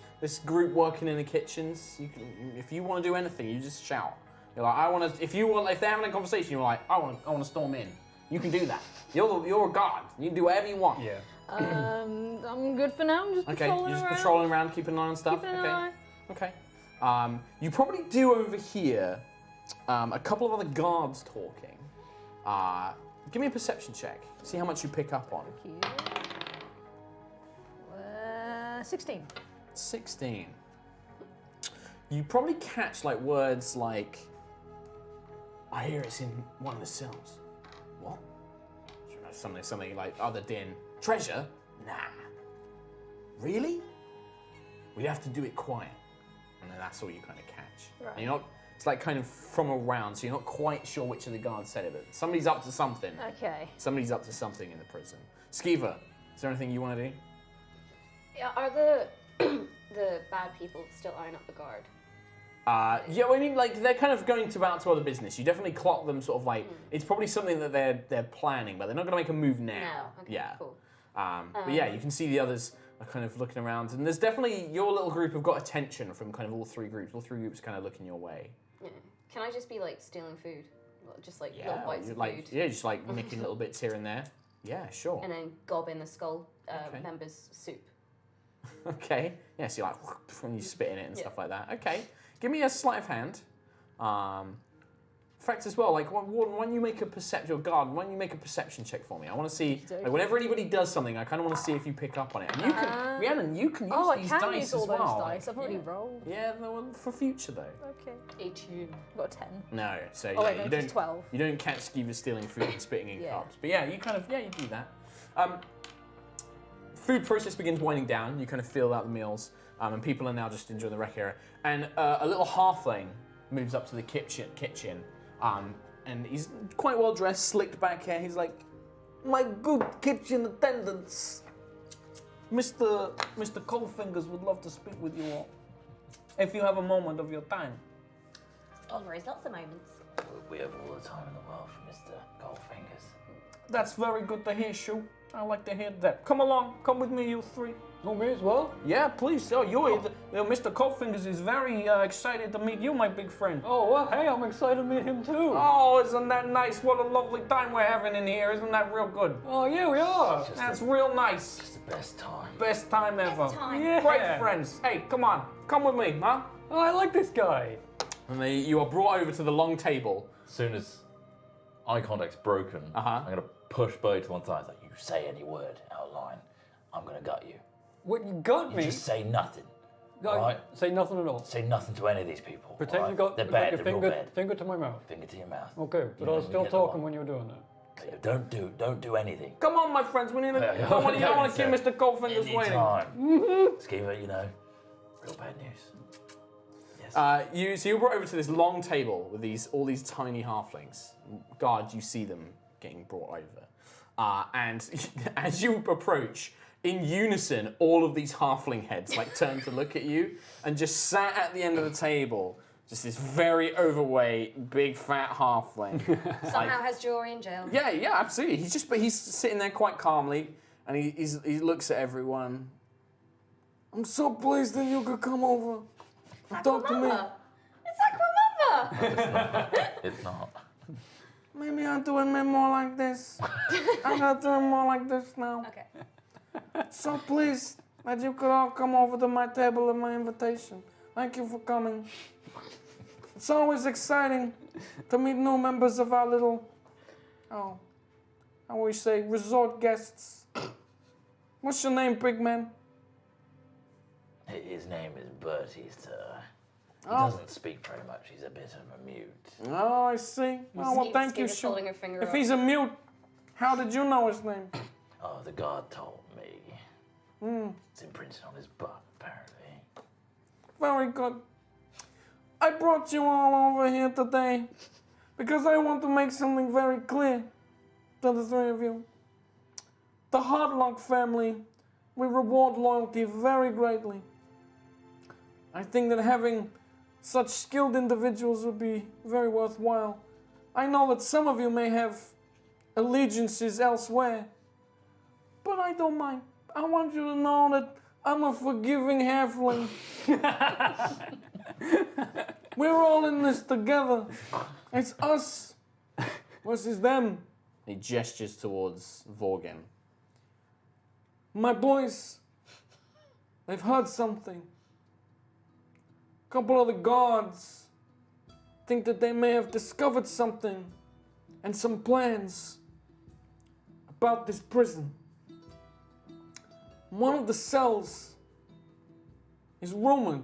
group working in the kitchens. You can, if you want to do anything, you just shout. You're like, I want to. If they're having a conversation, you're like, I want to storm in. You can do that. You're a guard. You can do whatever you want. Yeah. I'm good for now. I'm just Okay. patrolling You're just around. patrolling around, keeping an eye on stuff. Keeping an okay. eye. Okay. You probably do overhear a couple of other guards talking. Give me a perception check. See how much you pick up on. 16. 16. You probably catch like words like, I hear it's in one of the cells. What? Something like other din. Treasure? Nah. Really? We'd have to do it quiet. And then that's all you kind of catch. Right. And you're not, it's like kind of from around, so you're not quite sure which of the guards said it, but somebody's up to something. Okay. Somebody's up to something in the prison. Skeever, is there anything you want to do? Yeah, are the the bad people still eyeing up the guard? Yeah, I mean, like, they're kind of going about to other business. You definitely clock them sort of like, it's probably something that they're planning, but they're not going to make a move now. No. Okay, Yeah. cool. But yeah, you can see the others are kind of looking around, and there's definitely, your little group have got attention from kind of all three groups. All three groups kind of looking your way. Yeah. Can I just be like stealing food? Just like Yeah, little bites of like, food. yeah, just like nicking little bits here and there. Yeah, sure. And then gob in the skull Okay. members' soup. Okay. Yeah, so you're like, when you spit in it and Yeah. stuff like that. Okay. Give me a sleight of hand. In fact, as well, like, when you make a perception, when you make a perception check for me, I want to see, like, whenever anybody does something, I kind of want to see if you pick up on it. And you can, Rhiannon, you can use Oh, I these can dice use all as those well. dice. I've already yeah. rolled. Yeah, for future though. Okay. 18. Got a 10. No, so Oh, yeah, wait, no, you just don't. 12. You don't catch Skeever stealing food and spitting in Yeah. cups. But yeah, you do that. Food process begins winding down. You kind of feel out the meals, and people are now just enjoying the rec area. And a little halfling moves up to the kitchen, and he's quite well dressed, slicked back hair. He's like, "My good kitchen attendants, Mr. Coldfingers would love to speak with you all, if you have a moment of your time." Always lots of moments. We have all the time in the world for Mr. Goldfingers. That's very good to hear, Shu. I like to hear that. Come along, come with me, you three. Oh, me as well? Yeah, please. Oh, Mr. Coldfingers is very excited to meet you, my big friend. Oh, well, hey, I'm excited to meet him too. Oh, isn't that nice? What a lovely time we're having in here. Isn't that real good? Oh, yeah, we are. That's real nice. It's the best time. Best time ever. time. Yeah. Great friends. Hey, come on. Come with me, huh? Oh, I like this guy. And you are brought over to the long table. As soon as eye contact's broken, I'm going to push Bertie to one side. It's like, you say any word out of line, I'm going to gut you. What, you got You me? just say nothing. Like, Alright? Say nothing at all. Say nothing to any of these people. Pretend alright? you got They're like bad, your they're real bad. finger to my mouth. Finger to your mouth. Okay, but You I was know, still get the talking one. when you were doing that. Don't do anything. Come on, my friends. We need to. Yeah, I don't want to keep yeah. Mr. Coldfingers waiting. Anytime. Skeever, real bad news. Yes. So you're brought over to this long table with all these tiny halflings. Guard, you see them getting brought over, and as you approach, in unison, all of these halfling heads like turn to look at you, and just sat at the end of the table, just this very overweight, big fat halfling. Somehow has jewelry in jail. Yeah, absolutely. He's sitting there quite calmly, and he looks at everyone. I'm so pleased that you could come over. Talk to me. It's Aquamamba! It's not. Maybe I'm doing it more like this. I'm gonna do it more like this now. Okay. So pleased that you could all come over to my table at my invitation. Thank you for coming. It's always exciting to meet new members of our little, how we say, resort guests. What's your name, big man? His name is Bertie, sir. He Oh. doesn't speak very much. He's a bit of a mute. Oh, I see. Oh, well, thank you, Skeever's Shu. holding her finger If up. he's a mute, how did you know his name? Oh, the guard told me. It's imprinted on his butt, apparently. Very good. I brought you all over here today because I want to make something very clear to the three of you. The Hardlock family, we reward loyalty very greatly. I think that having such skilled individuals would be very worthwhile. I know that some of you may have allegiances elsewhere, but I don't mind. I want you to know that I'm a forgiving halfling. We're all in this together. It's us versus them. He gestures towards Vorgan. My boys, they've heard something. A couple of the guards think that they may have discovered something and some plans about this prison. One of the cells is rumored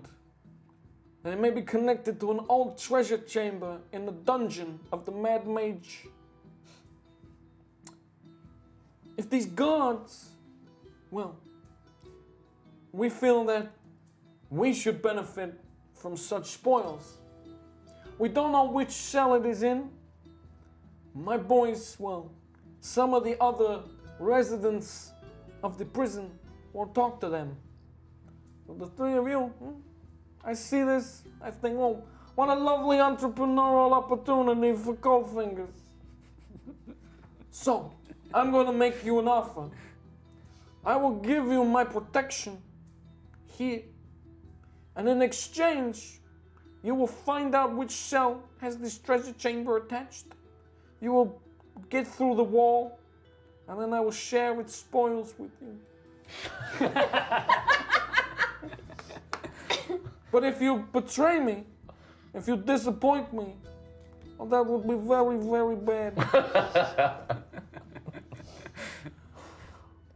that it may be connected to an old treasure chamber in the dungeon of the Mad Mage. If these guards, well, we feel that we should benefit from such spoils. We don't know which cell it is in. My boys, well, some of the other residents of the prison will talk to them. But the three of you, I see this, I think, oh, what a lovely entrepreneurial opportunity for Coldfingers. So, I'm going to make you an offer. I will give you my protection here. And in exchange, you will find out which cell has this treasure chamber attached. You will get through the wall, and then I will share its spoils with you. But if you betray me, if you disappoint me, well, that would be very, very bad.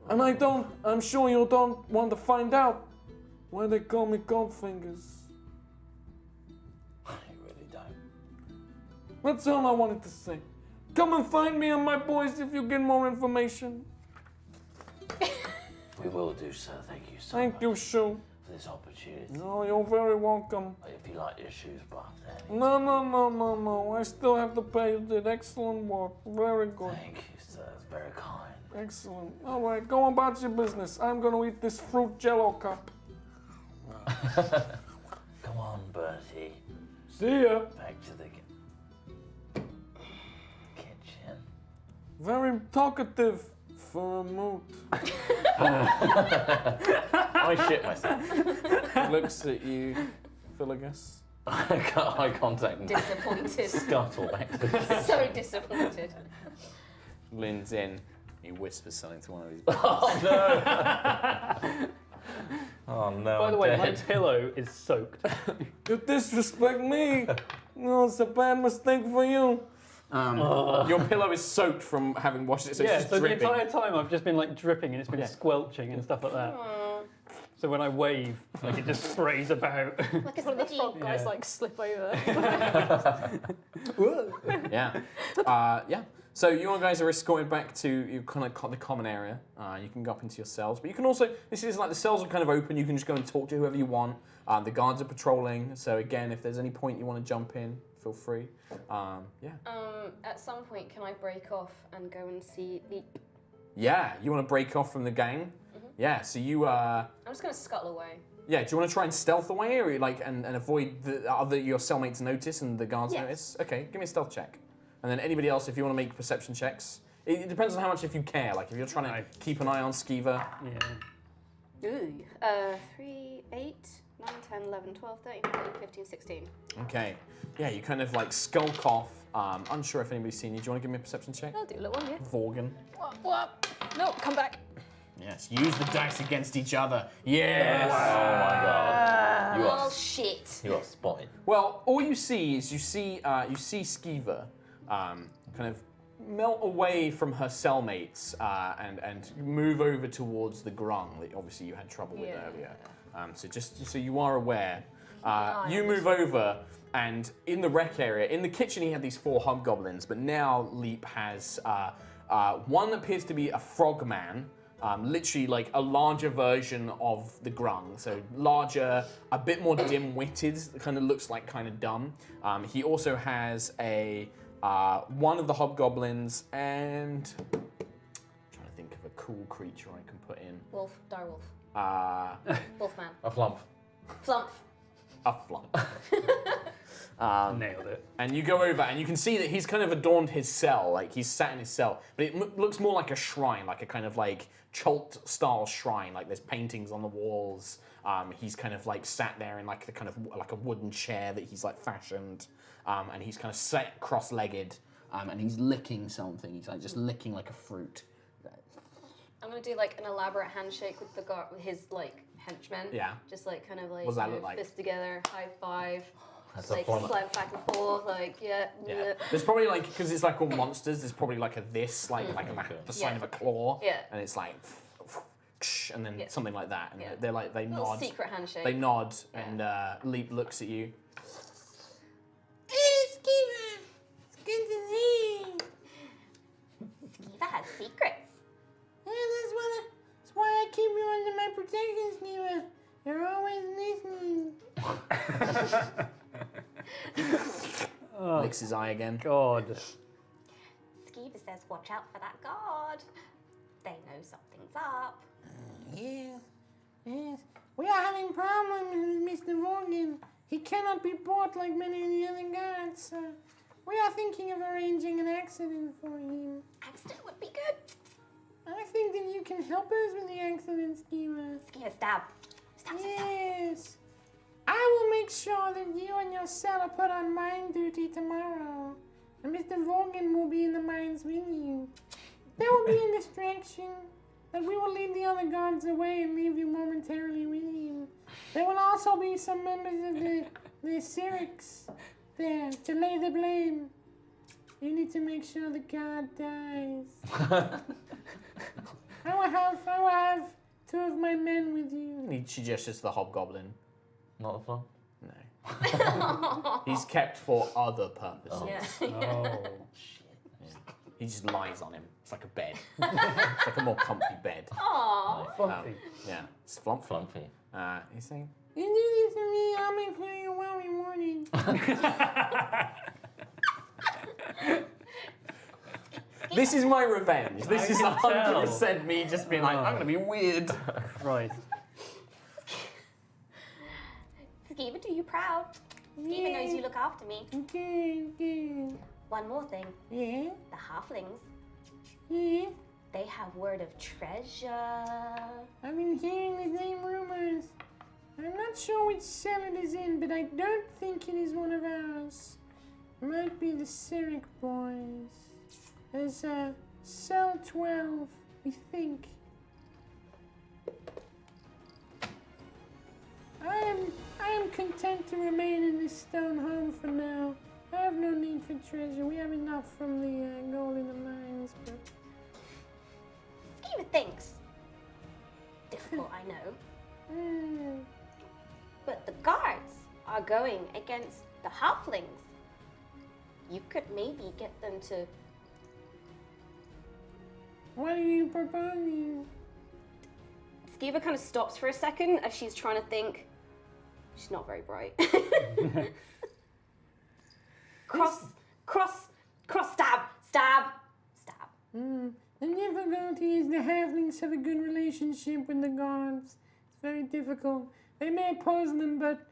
And I'm sure you don't want to find out why they call me Goldfingers. I really don't. That's all I wanted to say. Come and find me and my boys if you get more information. We will do so. Thank you so Thank much you, Shu. for this opportunity. No, you're very welcome. If you like your shoes, Bart, then No. I still have to pay. You did excellent work. Very good. thank you, sir. It's very kind. Excellent. All right, go about your business. I'm going to eat this fruit jello cup. Come on, Bertie. See ya. Back to the kitchen. Very talkative for a moot. I shit myself. Looks at you, Philagus. I got eye contact and Disappointed. scuttle back to the kitchen. So disappointed. Leans in. He whispers something to one of his. Oh no. By the I'm way, my dead. pillow is soaked. You disrespect me. No, it's a bad mistake for you. Your pillow is soaked from having washed it, so Yeah, it's just so the dripping. entire time I've just been like dripping and it's been squelching and stuff like that. So when I wave, like it just sprays about. Like a One of the sticky. frog guys Yeah. like slip over. Yeah. Yeah. So you guys are escorted back to your kind of the common area. You can go up into your cells, but you can also. This is like the cells are kind of open. You can just go and talk to whoever you want. The guards are patrolling. So again, if there's any point you want to jump in, feel free. Yeah. At some point, can I break off and go and see Leap? Yeah. You want to break off from the gang? Yeah. So you. I'm just gonna scuttle away. Yeah. Do you want to try and stealth away, or like and avoid the other your cellmates notice and the guards Yes. notice? Okay. Give me a stealth check. And then anybody else, if you want to make perception checks, it depends on how much if you care. Like if you're trying to keep an eye on Skeever. Yeah. Ooh. 3, 8, 9, 10, 11, 12, 13, 14, 15, 16. Okay. Yeah, you kind of like skulk off. Unsure if anybody's seen you. Do you want to give me a perception check? I'll do a little one, yeah. Vorgan. What? No, come back. Yes. Use the dice against each other. Yes. Oh my god. You Oh are shit. you are spotted. Well, all you see is you see Skeever kind of melt away from her cellmates and move over towards the grung that obviously you had trouble with earlier. So just so you are aware, you move over, and in the rec area, in the kitchen, he had these 4 hobgoblins, but now Leap has one appears to be a frogman. Literally like a larger version of the grung, so larger, a bit more dim-witted, kind of looks like kind of dumb. He also has a one of the hobgoblins, and I'm trying to think of a cool creature I can put in. Wolf. Direwolf. Wolfman. A flump. Flump. A flump. Nailed it. And you go over, and you can see that he's kind of adorned his cell, like he's sat in his cell, but it looks more like a shrine, like a kind of like Chult-style shrine, like there's paintings on the walls. He's kind of like sat there in like the kind of like a wooden chair that he's like fashioned, and he's kind of sat cross-legged, and he's licking something. He's like just licking like a fruit. I'm gonna do like an elaborate handshake with the guard, with his like henchmen. Yeah. Just like kind of like What does that look like? fist together, high five. That's Like a flump. slide back and forth, like yeah. There's probably like, because it's like all monsters, there's probably like a this, like the sign Yeah. of a claw. Yeah. And it's like, and then something like that, and they're like they Little nod. secret handshake. They nod, and Leap looks at you. Hey, Skeever! It's good to see you. Skeever has secrets. Yeah, that's why I keep you under my protection, Skeever. You're always listening. Licks his eye again. God. Skeever says, watch out for that guard. They know something's up. Yes. We are having problems with Mr. Vorgan. He cannot be bought like many of the other guards, so we are thinking of arranging an accident for him. Accident would be good. I think that you can help us with the accident, Skeever. Skeever, stab. Stab, stab, stab. Yes. I will make sure that you and your cell are put on mine duty tomorrow. And Mr. Vorgan will be in the mines with you. There will be a distraction, that we will lead the other guards away and leave you momentarily with him. There will also be some members of the Syrinx there to lay the blame. You need to make sure the guard dies. I will have 2 of my men with you. She gestures to the hobgoblin. Not the fun. No. He's kept for other purposes. Oh. He just lies on him. It's like a bed. It's like a more comfy bed. Aww. Fluffy. Yeah, it's flump. Flumpy. He's saying, You do this for me, I'll make sure you're well rewarded. this is my revenge. This is can tell. 100% me just being like, I'm gonna be weird. Right. Skeever, do you proud? Skeever knows you look after me. Good. One more thing. Yeah? The halflings, Yeah? they have word of treasure. I've been hearing the same rumors. I'm not sure which cell it is in, but I don't think it is one of ours. Might be the Cyric boys. There's cell 12, we think. I am content to remain in this stone home for now. I have no need for treasure. We have enough from the gold in the mines, but... Skeever thinks. Difficult, I know. But the guards are going against the halflings. You could maybe get them to... What are you proposing? Skeever kind of stops for a second as she's trying to think. She's not very bright. Cross, stab. The difficulty is the halflings have a good relationship with the guards. It's very difficult. They may oppose them, but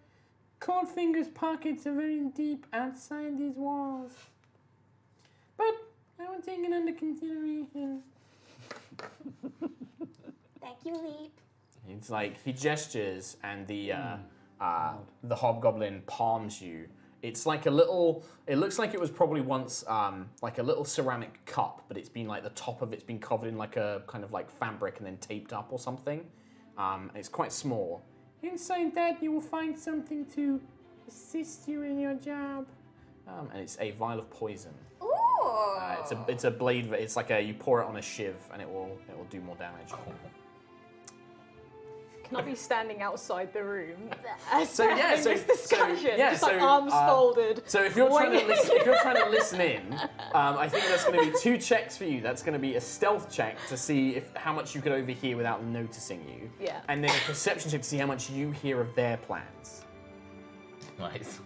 Coldfinger's pockets are very deep outside these walls. But I will take it under consideration. Thank you, Leap. It's like he gestures, and the hobgoblin palms you. It's like a little. It looks like it was probably once like a little ceramic cup, but it's been like the top of it's been covered in like a kind of like fabric and then taped up or something. It's quite small. Inside that, you will find something to assist you in your job. And it's a vial of poison. Ooh. It's a blade. It's like you pour it on a shiv, and it will do more damage. Can I be standing outside the room? So yeah, so this discussion, yeah, just like arms folded. So if you're trying to listen in, I think that's going to be 2 checks for you. That's going to be a stealth check to see how much you could overhear without them noticing you. Yeah. And then a perception check to see how much you hear of their plans. Nice.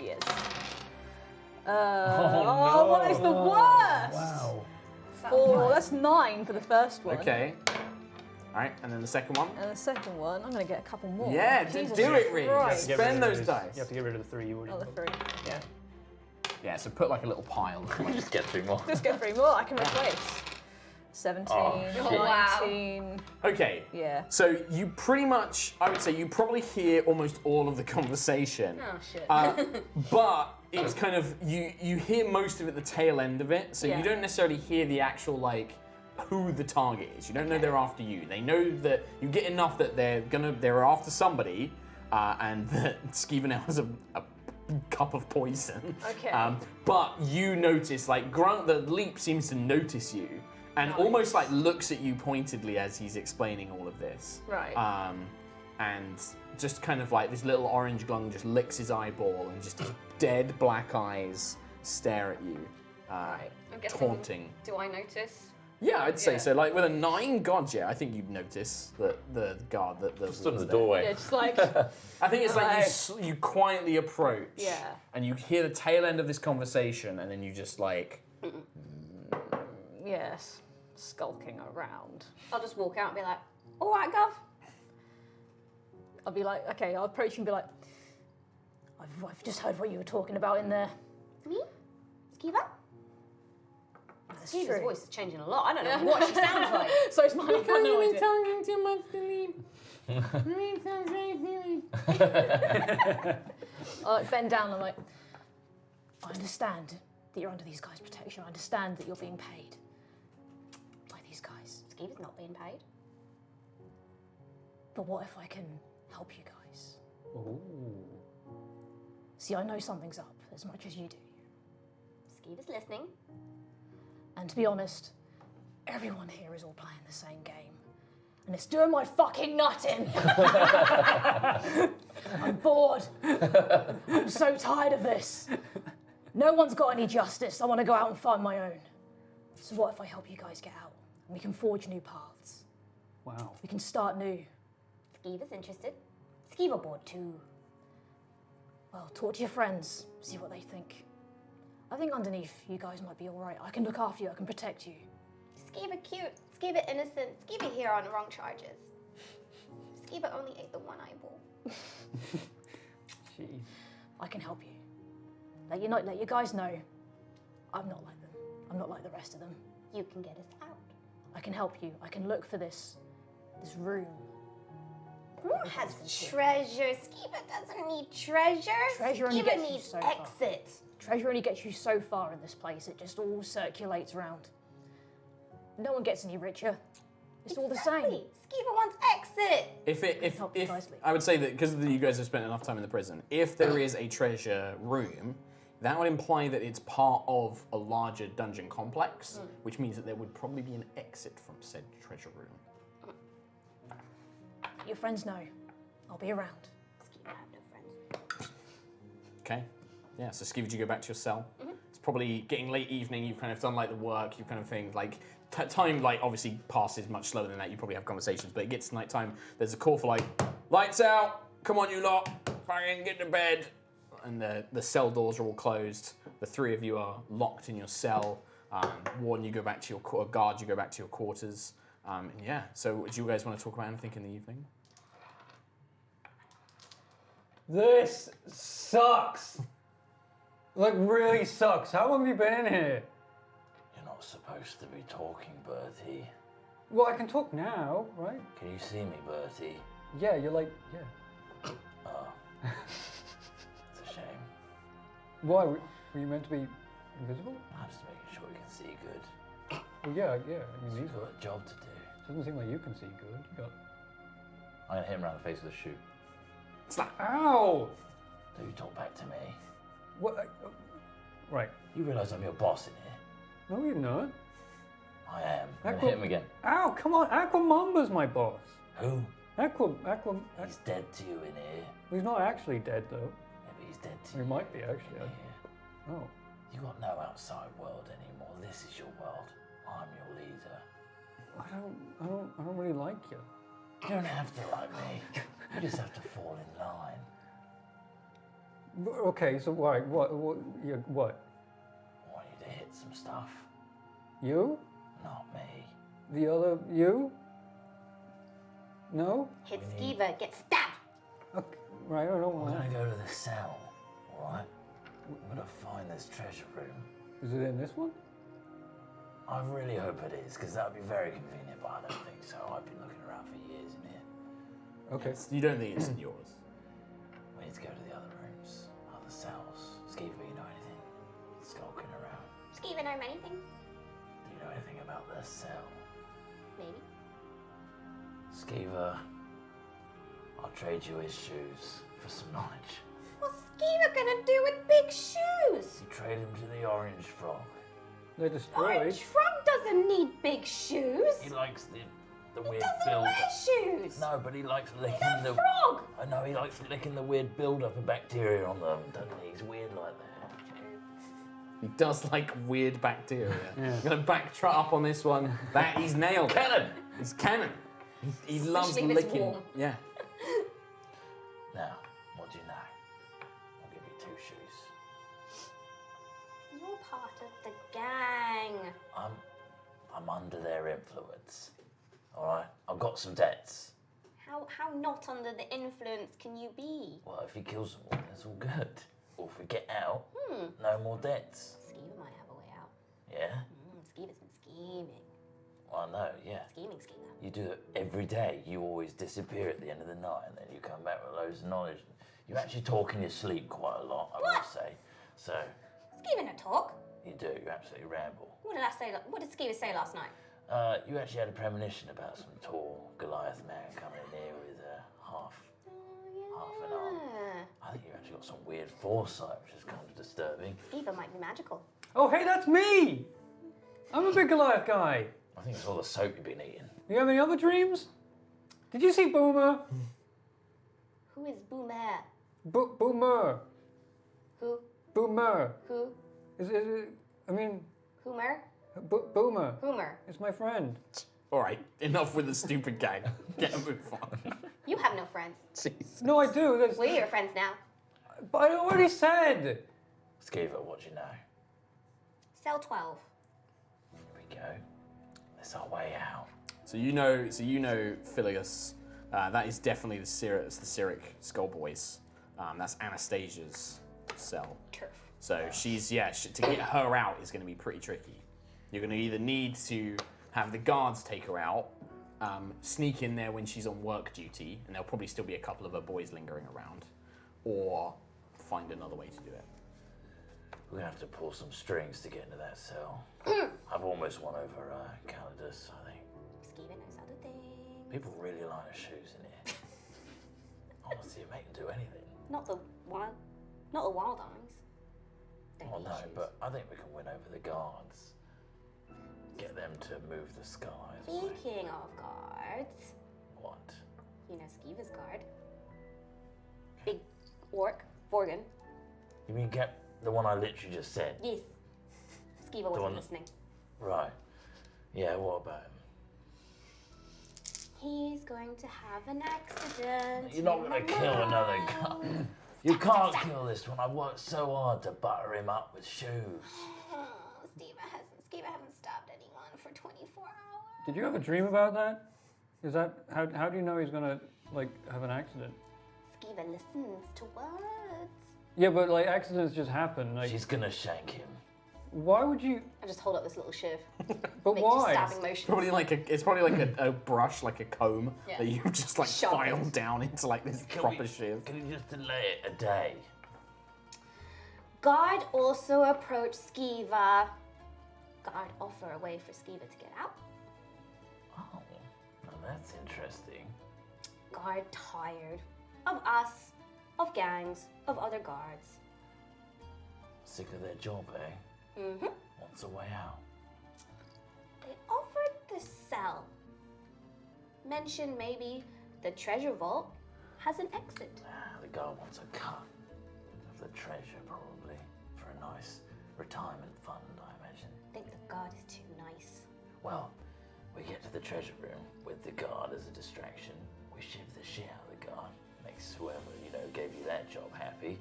Yes. no. What is the worst? Wow. 4. That's 9 for the first one. Okay. All right, and then the second one. And the second one, I'm going to get a couple more. Yeah, Jesus do it, Reed. Christ. Get rid Spend of those dice. You have to get rid of the 3 you already Oh, the have. 3. Yeah. Yeah. So put like a little pile. Just get 3 more. Just get 3 more. I can replace. 17, Oh, shit. Wow. 19. Okay. Yeah. So you pretty much, I would say, you probably hear almost all of the conversation. Oh, shit. But it's kind of you hear most of it at the tail end of it, so Yeah. you don't necessarily hear the actual like who the target is. You don't know they're after you. They know that you get enough that they're after somebody, and that Skeever now has a cup of poison. Okay. But you notice like Grunt, the Leap seems to notice you, and almost like looks at you pointedly as he's explaining all of this. Right. And just kind of like this little orange glung just licks his eyeball and just his dead black eyes stare at you, Right. I'm guessing, taunting. do I notice? Yeah, I'd say Yeah. so. Like with a 9, God, yeah, I think you'd notice that the guard that Stood in was the there. doorway. Yeah, just like, I think it's like Right. you quietly approach, Yeah. and you hear the tail end of this conversation, and then you just like, yes, skulking around. I'll just walk out and be like, all right, Gov. I'll be like, okay, I'll approach and be like, I've just heard what you were talking about in there. Me? Skiva? That's Skiva's true. voice is changing a lot. I don't know what she sounds like. So is mine. I've got no idea. talking too much to leave. Me sounds very silly. I like bend down and I'm like, I understand that you're under these guys' protection. I understand that you're being paid by these guys. Skiva's not being paid. But what if I can help you guys? Ooh. See, I know something's up as much as you do. Skiva's listening. And to be honest, everyone here is all playing the same game. And it's doing my fucking nut in. I'm bored. I'm so tired of this. No one's got any justice. I want to go out and find my own. So what if I help you guys get out? And we can forge new paths. Wow. We can start new. Skiva's interested. Skiva bored too. Well, talk to your friends, see what they think. I think underneath, you guys might be all right. I can look after you, I can protect you. Skiva cute. Skiva innocent. Skiva here on wrong charges. Skiva only ate the one eyeball. Jeez. I can help you. Let you guys know, I'm not like them. I'm not like the rest of them. You can get us out. I can help you. I can look for this room. Room has treasure. Skiva doesn't need treasure. Treasure only Skiva gets you needs so far. exit. Treasure only gets you so far in this place. It just all circulates around. No one gets any richer. It's all the same. Exactly. Skiva wants exit. if help you guys leave. I would say that because you guys have spent enough time in the prison, if there is a treasure room, that would imply that it's part of a larger dungeon complex, which means that there would probably be an exit from said treasure room. Your friends know. I'll be around. Skiva have no friends. Okay. Yeah, so Skiva, do you go back to your cell? It's probably getting late evening, you've kind of done like the work, you've kind of thing, like time like obviously passes much slower than that, you probably have conversations, but it gets to night time, there's a call for like, lights out, come on you lot, fucking get to bed. And the cell doors are all closed, the three of you are locked in your cell. Warden, you go back to your guard, you go back to your quarters. And yeah, so do you guys want to talk about anything in the evening? This sucks. Like, really sucks. How long have you been in here? You're not supposed to be talking, Bertie. Well, I can talk now, right? Can you see me, Bertie? Yeah, you're like, yeah. Oh. It's a shame. Why? Were you meant to be invisible? I'm just making sure you can see good. Well, yeah. I mean, You've got a job to do. doesn't seem like you can see good. You got... I'm gonna hit him around the face with a shoe. Slap. Ow! Do you talk back to me? What? Right. You realise I'm your boss in here? No, you're not. I am. I'm Aqua- gonna hit him again. Ow! Come on, Aquamamba's my boss. Who? He's He's dead to you in here. He's not actually dead though. Yeah, but he's dead to He you. might be actually. in here. Oh. You got no outside world anymore. This is your world. I'm your leader. I don't really like you. You don't have to like me. You just have to fall in line. Okay, so why? What? Yeah, what? I want you to hit some stuff. You? Not me. The other you? No? Hit Skiva, get stabbed. Okay, right. I don't We're want. gonna go to the cell, alright? We're gonna find this treasure room. Is it in this one? I really hope it is, because that would be very convenient, but I don't think so. I've been looking around for years in here. Okay. You don't think it's yours? We need to go to the other rooms, other cells. Skiva, you know anything? Skulking around. Skiva know many things. Do you know anything about their cell? Maybe. Skiva, I'll trade you his shoes for some knowledge. What's Skiva gonna do with big shoes? You trade him to the orange frog. They're Our destroyed. truck doesn't need big shoes. He likes the weird Doesn't build wear up. shoes. No, but he likes licking He's a the. frog. I know he likes licking the weird build up of bacteria on them, doesn't he? He's weird like that. He does like weird bacteria. Yeah. I'm gonna backtrack up on this one. That he's nailed. Cannon! He's canon. He loves Especially if it's licking. warm. Yeah. Now, what do you know? I'll give you 2 shoes. You're part of the gang. I'm under their influence. All right, I've got some debts. How not under the influence can you be? Well, if he kills them all, that's all good. Or if we get out, no more debts. Skeever might have a way out. Yeah? Skeever's been scheming. Well, I know, yeah. Scheming, Skeever. You do it every day. You always disappear at the end of the night, and then you come back with loads of knowledge. You actually talk in your sleep quite a lot, I will say. So, Skeever no talk. you do. You absolutely ramble. What did I say? What did Skeever say last night? You actually had a premonition about some tall Goliath man coming in here with half an arm. I think you actually got some weird foresight, which is kind of disturbing. Skeever might be magical. Oh, hey, that's me! I'm a big Goliath guy. I think it's all the soap you've been eating. You have any other dreams? Did you see Boomer? Who is Boomer? Boomer. Who? Boomer. Who? Is it, I mean, Hoomer? Boomer. Hoomer. It's my friend. All right, enough with the stupid gang. Get a move on. You have no friends. Jeez. No, I do. There's, We're your friends now. but I already said. Skeever, what do you know? Cell 12. Here we go. That's our way out. So you know Phileas. That is definitely the Cyric Skullboys. That's Anastasia's cell. Turf. So she's to get her out is going to be pretty tricky. You're going to either need to have the guards take her out, sneak in there when she's on work duty, and there'll probably still be a couple of her boys lingering around, or find another way to do it. We're gonna have to pull some strings to get into that cell. I've almost won over Calidus, I think. Skeever knows other things. People really like her shoes in here. Honestly, it make them do anything. Not the wild eyes. Don't Well, need no, shoes. but I think we can win over the guards. Get them to move the skies. Speaking of guards, What? you know Skeever's guard. Big orc, Vorgan. You mean get the one I literally just said? Yes. Skeever wasn't one- listening. Right. Yeah, what about him? He's going to have an accident. You're not gonna in the kill another mines. guy. You can't kill this one. I've worked so hard to butter him up with shoes. Oh, Skeever hasn't stabbed anyone for 24 hours. Did you have a dream about that? Is that how do you know he's gonna like have an accident? Skeever listens to words. Yeah, but like accidents just happen. Like, She's gonna shank him. why would you? I just hold up this little shiv. But Make why? just stabbing motions. It's probably like a brush, like a comb Yeah. that you just like Sharp file it. down into like this proper shiv. Can you just delay it a day? Guard also approached Skeever. Guard offer a way for Skeever to get out. Oh, now that's interesting. Guard tired of us, of gangs, of other guards. Sick of their job, eh? Mm-hmm. What's the way out? They offered the cell. Mentioned maybe the treasure vault has an exit. The guy wants a cut of the treasure, probably, for a nice retirement fund, I imagine. I think the guard is too nice. Well, we get to the treasure room with the guard as a distraction. We shiv the shit out of the guard. Makes whoever, gave you that job happy.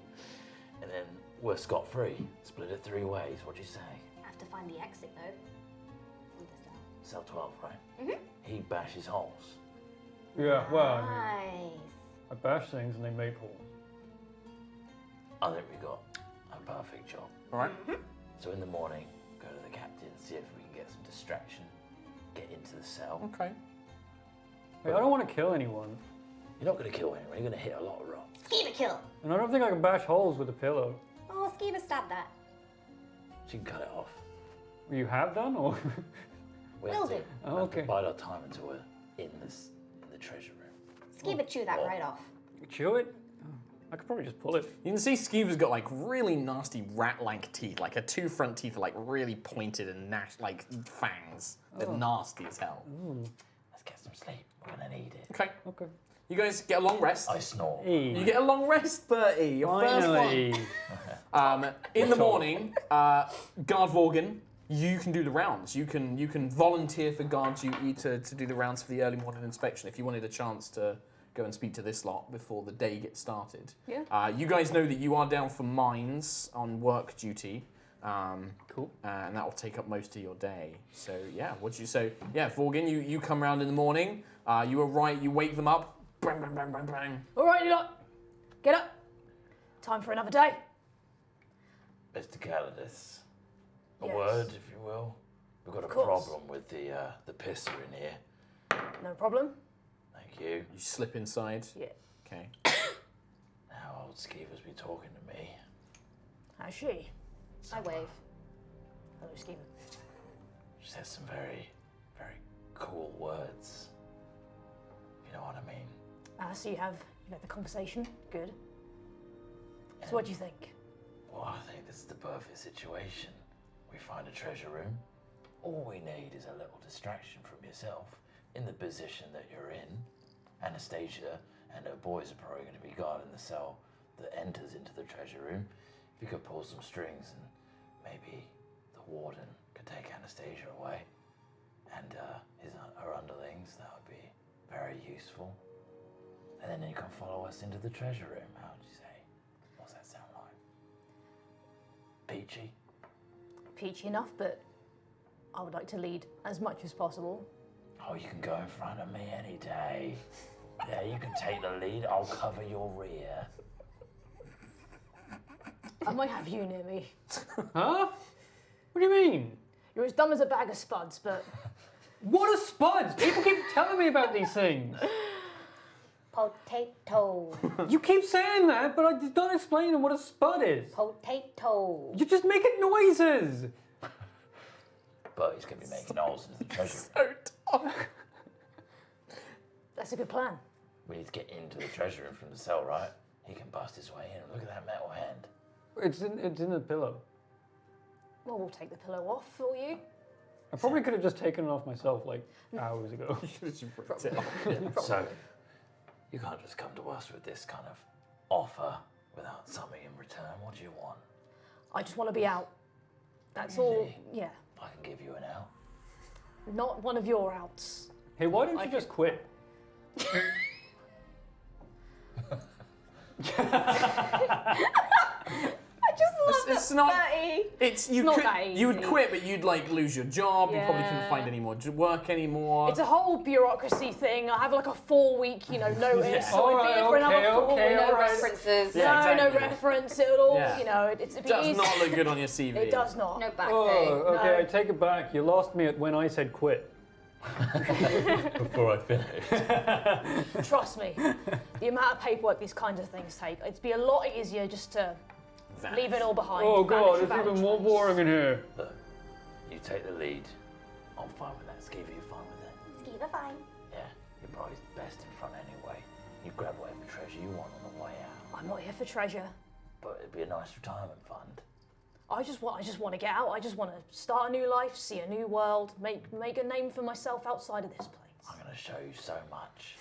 And then we're scot-free. Split it 3 ways. What'd you say? Have to find the exit though. In the cell. Cell 12, right? Mm-hmm. He bashes holes. Yeah, well, I mean, Nice. I bash things and they make holes. I think we got a perfect job. All right. So in the morning, go to the captain, see if we can get some distraction. Get into the cell. Okay. Hey, I don't want to kill anyone, You're not going to kill anyone. You're going to hit a lot of rocks. Skeever kill. and I don't think I can bash holes with a pillow. Oh, Skeever stabbed that. She can cut it off. You have done, or We Will have to, do. Oh, we have to okay. bide our time until we're in the treasure room. Skeever chew that right off. chew it? I could probably just pull it. You can see Skeever's got like really nasty rat-like teeth, like her two front teeth are like really pointed and like fangs. They're nasty as hell. Let's get some sleep. We're gonna need it. Okay. Okay. You guys get a long rest. I snore. You get a long rest, Bertie. Your first Finally. one. In the morning, Guard Vorgan, you can do the rounds. You can volunteer for guard duty to do the rounds for the early morning inspection if you wanted a chance to go and speak to this lot before the day gets started. Yeah. You guys know that you are down for mines on work duty. Cool. And that will take up most of your day. So yeah, Vorgan, you come round in the morning. You arrive. You wake them up. Bang, bang, bang, bang, bang. All right, you lot. Get up. Time for another day. Mr. Calidus, a Yes. word, if you will. We've got a course. problem with the pisser in here. No problem. Thank you. You slip inside. Yeah. Okay. Now old Skeever's been talking to me. How's she? I wave. Hello, Skeever. She says some very, very cool words. You know what I mean? So you've had the conversation. Good. So what do you think? Well, I think this is the perfect situation. We find a treasure room. All we need is a little distraction from yourself in the position that you're in. Anastasia and her boys are probably going to be guarding the cell that enters into the treasure room. If you could pull some strings and maybe the warden could take Anastasia away and her underlings, that would be very useful. And then you can follow us into the treasure room. How would you say? What's that sound like? Peachy? Peachy enough, but I would like to lead as much as possible. Oh, you can go in front of me any day. Yeah, you can take the lead. I'll cover your rear. I might have you near me. Huh? What do you mean? You're as dumb as a bag of spuds, but What are spuds? People keep telling me about these things. Potato. You keep saying that, but I don't explain what a spud is. Potato. You're just making noises. But he's going to be making holes into the treasure room. that's a good plan. We need to get into the treasure room from the cell, right? He can bust his way in. Look at that metal hand. It's in the pillow. Well, we'll take the pillow off for you. I probably could have just taken it off myself like hours ago. So, you can't just come to us with this kind of offer without something in return. What do you want? I just want to be out. That's all. Really? Yeah. I can give you an out. Not one of your outs. Hey, why don't you just quit? I just love It's not. Bertie. It's you. not could, that you would easy. quit, but you'd like lose your job. You probably couldn't Yeah. find any more work anymore. It's a whole bureaucracy thing. I have like a 4-week, notice. Yeah. So I'd be Alright, here for another okay, 4 okay, weeks. No alright. references. Yeah. No exactly. reference. It'll, Yeah. it'd be does easy. not look good on your CV. It does not. No back Oh, pay. okay, No. I take it back. You lost me at when I said quit. Before I finish. Trust me. The amount of paperwork these kinds of things take, it'd be a lot easier just to leave it all behind. Oh god, vanish it's without a even more trace. boring in here. Look, you take the lead. I'm fine with that. Skeever, you fine with it? Skeever fine. Yeah, you're probably best in front anyway. You grab whatever treasure you want on the way out. I'm not here for treasure. But it'd be a nice retirement fund. I just want to get out. I just want to start a new life, see a new world, make a name for myself outside of this place. I'm going to show you so much.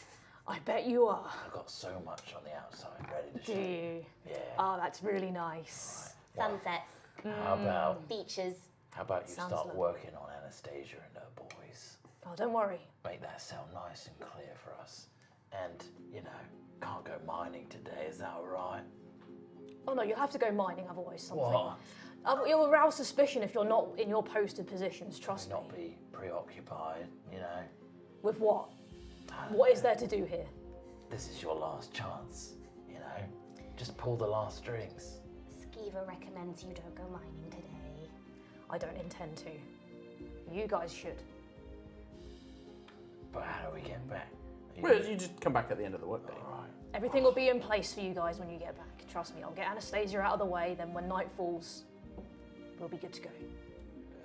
I bet you are. I've got so much on the outside ready to Do show you. you? Yeah. Oh, that's really nice. Sunsets. How Beaches. about you Sounds start lovely. working on Anastasia and her boys? Oh, don't worry. Make that cell nice and clear for us. And, can't go mining today, is that alright? Oh no, you'll have to go mining otherwise. Something. What? You'll arouse suspicion if you're not in your posted positions. Trust me. Not be preoccupied, With what? What is there to do here? This is your last chance, Just pull the last strings. Skeever recommends you don't go mining today. I don't intend to. You guys should. But how do we get back? Well, you just come back at the end of the workday. Alright. Everything will be in place for you guys when you get back. Trust me, I'll get Anastasia out of the way, then when night falls, we'll be good to go.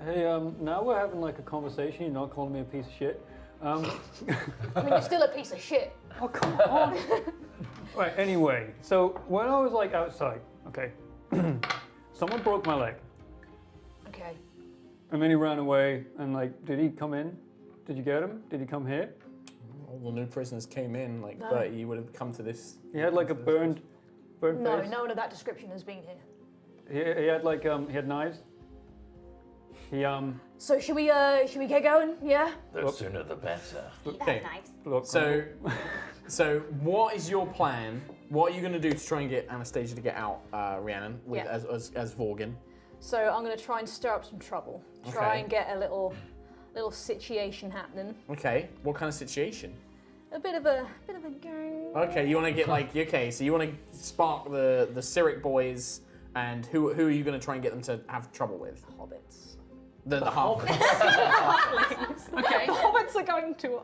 Hey, now we're having like a conversation. You're not calling me a piece of shit. I mean, you're still a piece of shit. Oh, come on. Right, anyway, so when I was like outside, okay, someone broke my leg. Okay. And then he ran away, and like, did he come in? Did you get him? Did he come here? All the new prisoners came in, like No. Bertie, you would have come to this. He had like a burned No, face. no one of that description has been here. He had like he had knives. He So should we get going? Yeah. The sooner the better. Okay. Knives. look, So what is your plan? What are you going to do to try and get Anastasia to get out, Rhiannon, with, Yeah. as Vorgan? So I'm gonna try and stir up some trouble. Try Okay. and get a little situation happening. Okay. What kind of situation? A bit of a gang. Okay, you want to get like so you want to spark the Cyric boys, and who are you going to try and get them to have trouble with? Hobbits. The halflings. Okay. Hobbits are going to.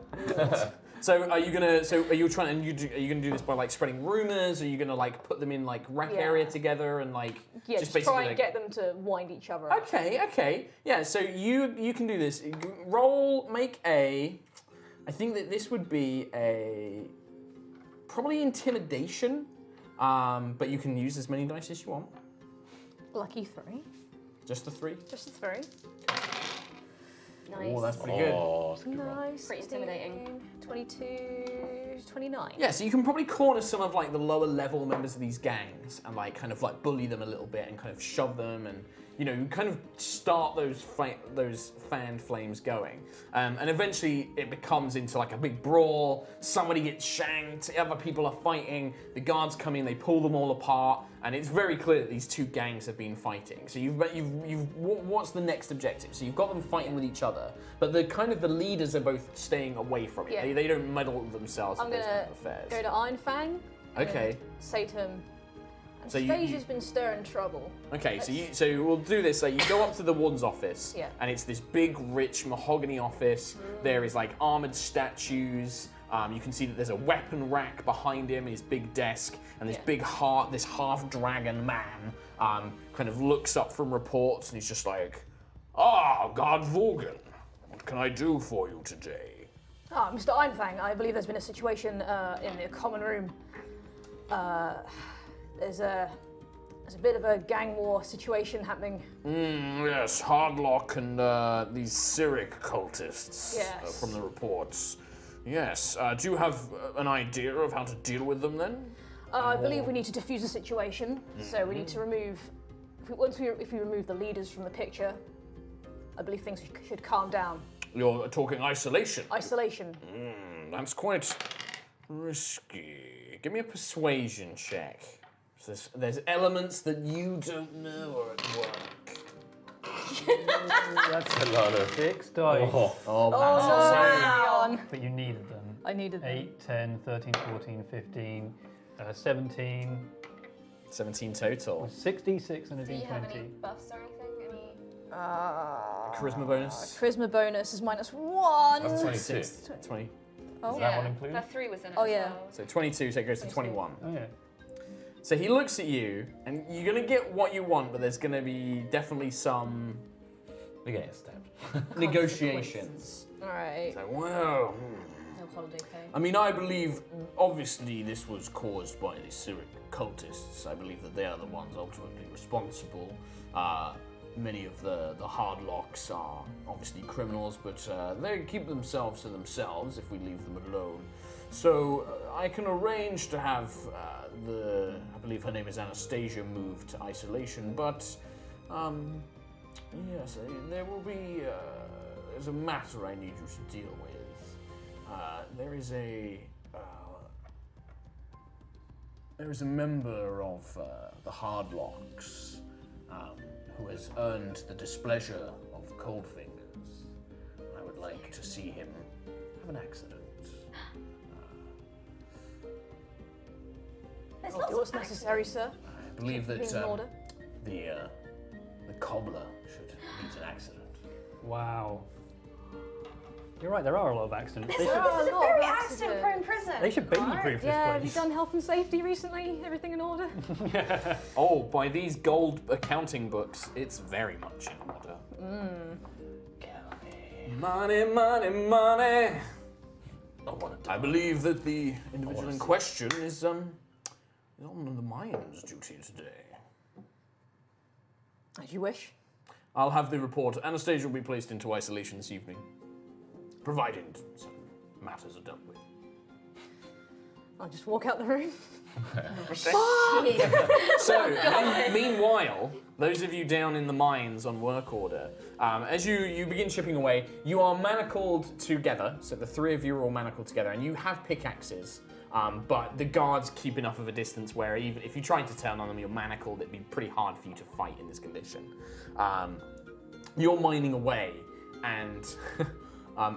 So are you trying? Are you gonna do this by like spreading rumors? Are you gonna like put them in like rec Yeah. area together and like Yeah, just just try basically and like, get them to wind each other up. Okay. Yeah, so you can do this. Make a. I think that this would be probably intimidation, but you can use as many dice as you want. Lucky 3. Just the 3. Just the 3. Nice. Oh, that's pretty good. Oh, that's a good roll. Nice. Pretty intimidating. 22, 29. Yeah, so you can probably corner some of like the lower level members of these gangs and like kind of like bully them a little bit and kind of shove them and kind of start those fan flames going. And eventually it becomes into like a big brawl. Somebody gets shanked, other people are fighting, the guards come in, they pull them all apart, and it's very clear that these two gangs have been fighting. So what's the next objective? So you've got them fighting with each other, but the leaders are both staying away from it. Yeah. They don't meddle themselves I'm with those gonna kind of affairs. go to Iron Fang. Okay. and Say to him, So Anastasia's been stirring trouble. Okay, so we'll do this. So you go up to the warden's office, Yeah. and it's this big, rich mahogany office. There is like armored statues. You can see that there's a weapon rack behind him, his big desk, and this Yeah. this half-dragon man kind of looks up from reports, and he's just like, Guard Vorgan, what can I do for you today? Mr. Ironfang, I believe there's been a situation in the common room. There's a bit of a gang war situation happening. Yes, Hardlock and these Cyric cultists Yes. from the reports. Yes. Do you have an idea of how to deal with them then? I believe we need to defuse the situation, so we need to remove. If we remove the leaders from the picture, I believe things should calm down. You're talking isolation. Isolation. That's quite risky. Give me a persuasion check. There's elements that you don't know are at work. That's a lot of. 6 dice. Oh, But you needed them. I needed them. 8, 10, 13, 14, 15, 17, 17 total. 66 and a Do you have any D20. buffs or anything? Charisma bonus. Charisma bonus is -1. That's 22. 6, 20. Oh. Is that one included? That 3 was in it Oh, as yeah. well. So 22, so it goes to 21. Oh yeah. So he looks at you, and you're gonna get what you want, but there's gonna be definitely some We're getting stabbed. negotiations. Alright. So, well, No holiday pay. I mean, I believe, obviously, this was caused by the Cyric cultists. I believe that they are the ones ultimately responsible. Many of the Hardlocks are obviously criminals, but they keep themselves to themselves if we leave them alone. So I can arrange to have I believe her name is Anastasia, moved to isolation, but yes, there will be, there's a matter I need you to deal with. There is a member of the Hardlocks who has earned the displeasure of Coldfingers. I would like to see him have an accident. There's Do lots what's of necessary, sir. I believe that Being in order. the cobbler should meet an accident. Wow. You're right, there are a lot of accidents. This is a very accident-prone prison. They should baby-proof this Yeah, have you place. done health and safety recently? Everything in order? Oh, by these gold accounting books, it's very much in order. Money, money, money. I believe that the individual in question is is on the mines duty today. As you wish. I'll have the report. Anastasia will be placed into isolation this evening, provided some matters are dealt with. I'll just walk out the room. So, meanwhile, those of you down in the mines on work order, as you begin chipping away, you are manacled together. So the three of you are all manacled together, and you have pickaxes. But the guards keep enough of a distance where even if you tried to turn on them, you're manacled. It'd be pretty hard for you to fight in this condition. You're mining away, and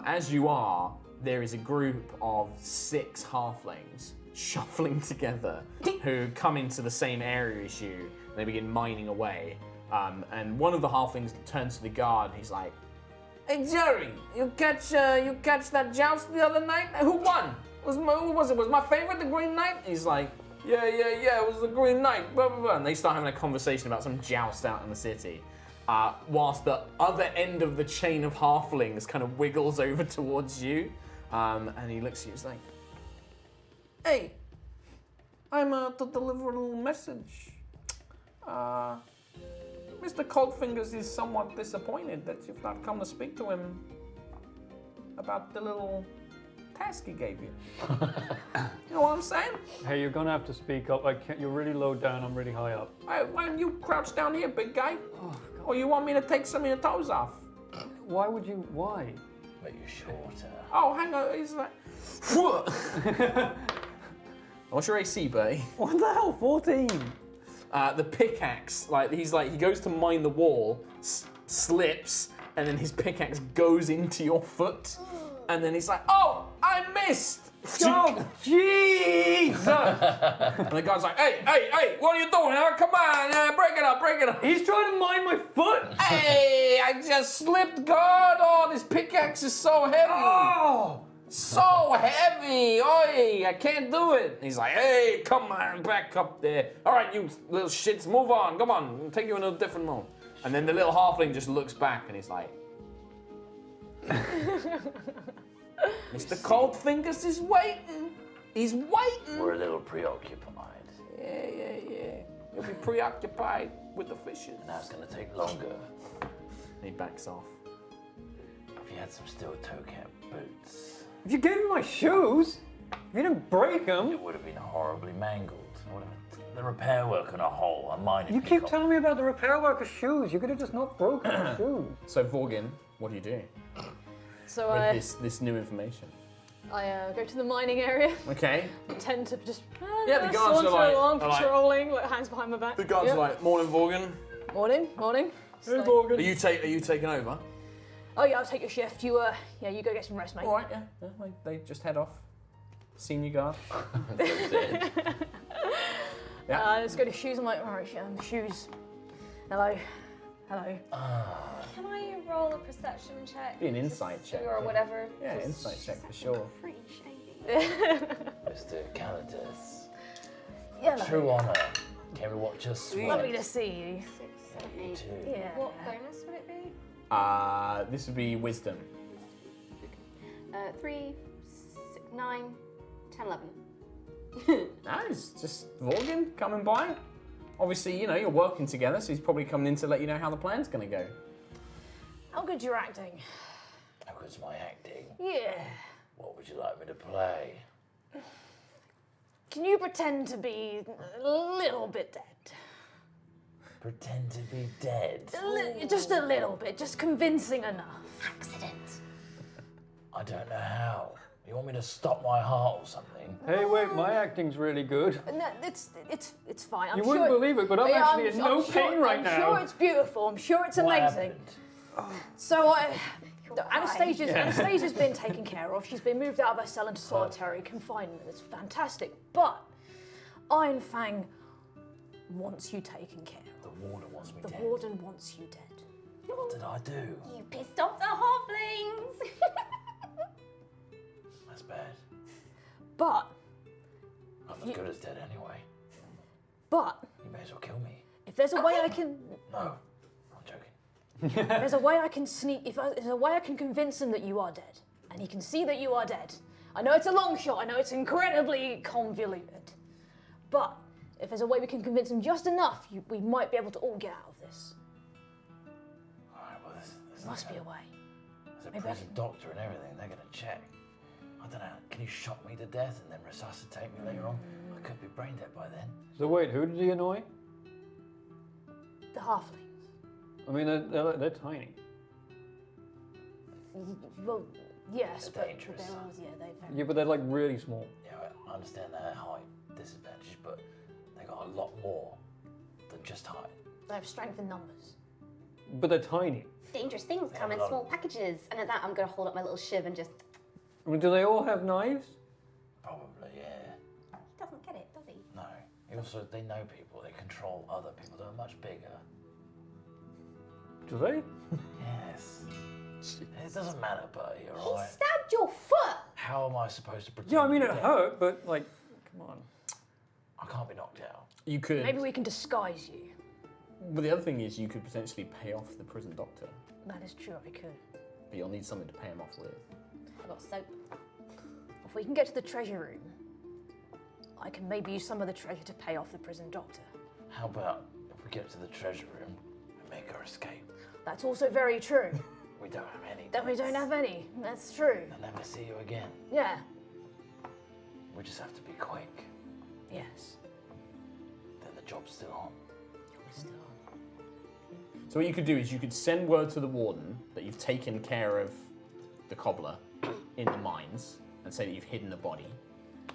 as you are, there is a group of 6 halflings shuffling together who come into the same area as you. And they begin mining away. And one of the halflings turns to the guard and he's like, "Hey Jerry, you catch that joust the other night? Who won? Who was it? Was my favorite the Green Knight?" He's like, yeah, it was the Green Knight, blah, blah, blah. And they start having a conversation about some joust out in the city. Whilst the other end of the chain of halflings kind of wiggles over towards you. And he looks at you, he's like, "Hey, I'm to deliver a little message. Mr. Coldfingers is somewhat disappointed that you've not come to speak to him about the little task he gave you." You know what I'm saying? Hey, you're gonna have to speak up. You're really low down. I'm really high up. Why don't you crouch down here, big guy? Or you want me to take some of your toes off? Why would you? Why? Make you shorter. Oh, hang on. He's like, what's your AC, Bertie? What the hell? 14. The pickaxe, he goes to mine the wall, slips, and then his pickaxe goes into your foot, and then he's like, "Oh, I missed!" Oh, jeez! And the guy's like, hey, what are you doing? Come on, break it up. He's trying to mine my foot! Hey, I just slipped, God. Oh, this pickaxe is so heavy. Oh! So heavy. Oi, I can't do it. He's like, "Hey, come on, back up there. All right, you little shits, move on. Come on, we'll take you in a different mode." And then the little halfling just looks back and he's like, "Mr. Coldfingers is waiting. He's waiting." We're a little preoccupied. Yeah. You'll be preoccupied with the fishes. Now it's gonna take longer. And he backs off. If you had some steel-toe cap boots, If you gave me my shoes, if you didn't break them, it would have been horribly mangled. The repair work on a hole, a minor you keep telling me about the repair worker's shoes. You could have just not broken the shoes. So Vorgin, what do you do So with this new information? I go to the mining area. Okay. Tend to just Yeah, the guards saunter are along, like- patrolling, like hands behind my back. The guards are like, "Morning, Vorgin. Morning. Hey, So- Morgan. Are you taking over?" Oh yeah, I'll take your shift. You you go get some rest, mate. All right, yeah. They just head off. Senior guard. Yeah. Let's go to shoes. I'm like, all right, shoes. Hello. Can I roll a perception check? Be an insight check. Or whatever. Yeah, insight check for sure. Pretty shady. Mr. Calidus. Yeah. True honor. Can we watch us sweat? Lovely to see you. 6, 7, 8. Too. Yeah. What bonus would it be? This would be wisdom. 3, 6, 9, 10, 11. Nice. Just Vorgin coming by. Obviously, you're working together, so he's probably coming in to let you know how the plan's going to go. How good you're acting? How good's my acting? Yeah. What would you like me to play? Can you pretend to be a little bit dead? Pretend to be dead. Just a little bit, just convincing enough. Accident. I don't know how. You want me to stop my heart or something? Hey, wait, my acting's really good. No, it's fine. I'm You sure wouldn't believe it, but I'm actually in no pain right now. I'm sure it's beautiful. I'm sure it's What amazing. happened? So Anastasia's been taken care of. She's been moved out of her cell into solitary confinement. It's fantastic. But Iron Fang wants you taken care of. The warden wants me The dead. warden wants you dead. What did I do? You pissed off the halflings. That's bad. But I'm as good as dead anyway. You may as well kill me. if there's a way I can, No, I'm joking. there's a way I can sneak. There's a way I can convince him that you are dead, and he can see that you are dead. I know it's a long shot. I know it's incredibly convoluted, but If there's a way we can convince him just enough, we might be able to all get out of this. Alright, well, there's Must be a way. There's a Maybe prison doctor and everything. They're going to check. I don't know. Can you shock me to death and then resuscitate me later on? I could be brain dead by then. So wait, who did he annoy? The halflings. I mean, they're tiny. Well, yes, They're but dangerous. they're all, yeah, they're very... Yeah, but they're like really small. Yeah, I understand their height disadvantage, but they got a lot more than just height. They have strength in numbers. But they're tiny. Dangerous things come in small packages. And at that, I'm going to hold up my little shiv and just... I mean, do they all have knives? Probably, yeah. He doesn't get it, does he? No. They know people. They control other people that are much bigger. Do they? Yes. It doesn't matter, Bertie, He alright? stabbed your foot! How am I supposed to pretend? Yeah, I mean, it dead? hurt, but like, come on. I can't be knocked out. You could. Maybe we can disguise you. But the other thing is, you could potentially pay off the prison doctor, That is true, I could. but you'll need something to pay him off with. I got soap. If we can get to the treasure room, I can maybe use some of the treasure to pay off the prison doctor. How about if we get to the treasure room and make our escape? That's also very true. We don't have any. That we don't have any. That's true. I'll never see you again. Yeah. We just have to be quick. Yes. Then the job's still on. So what you could do is you could send word to the warden that you've taken care of the cobbler in the mines and say that you've hidden the body.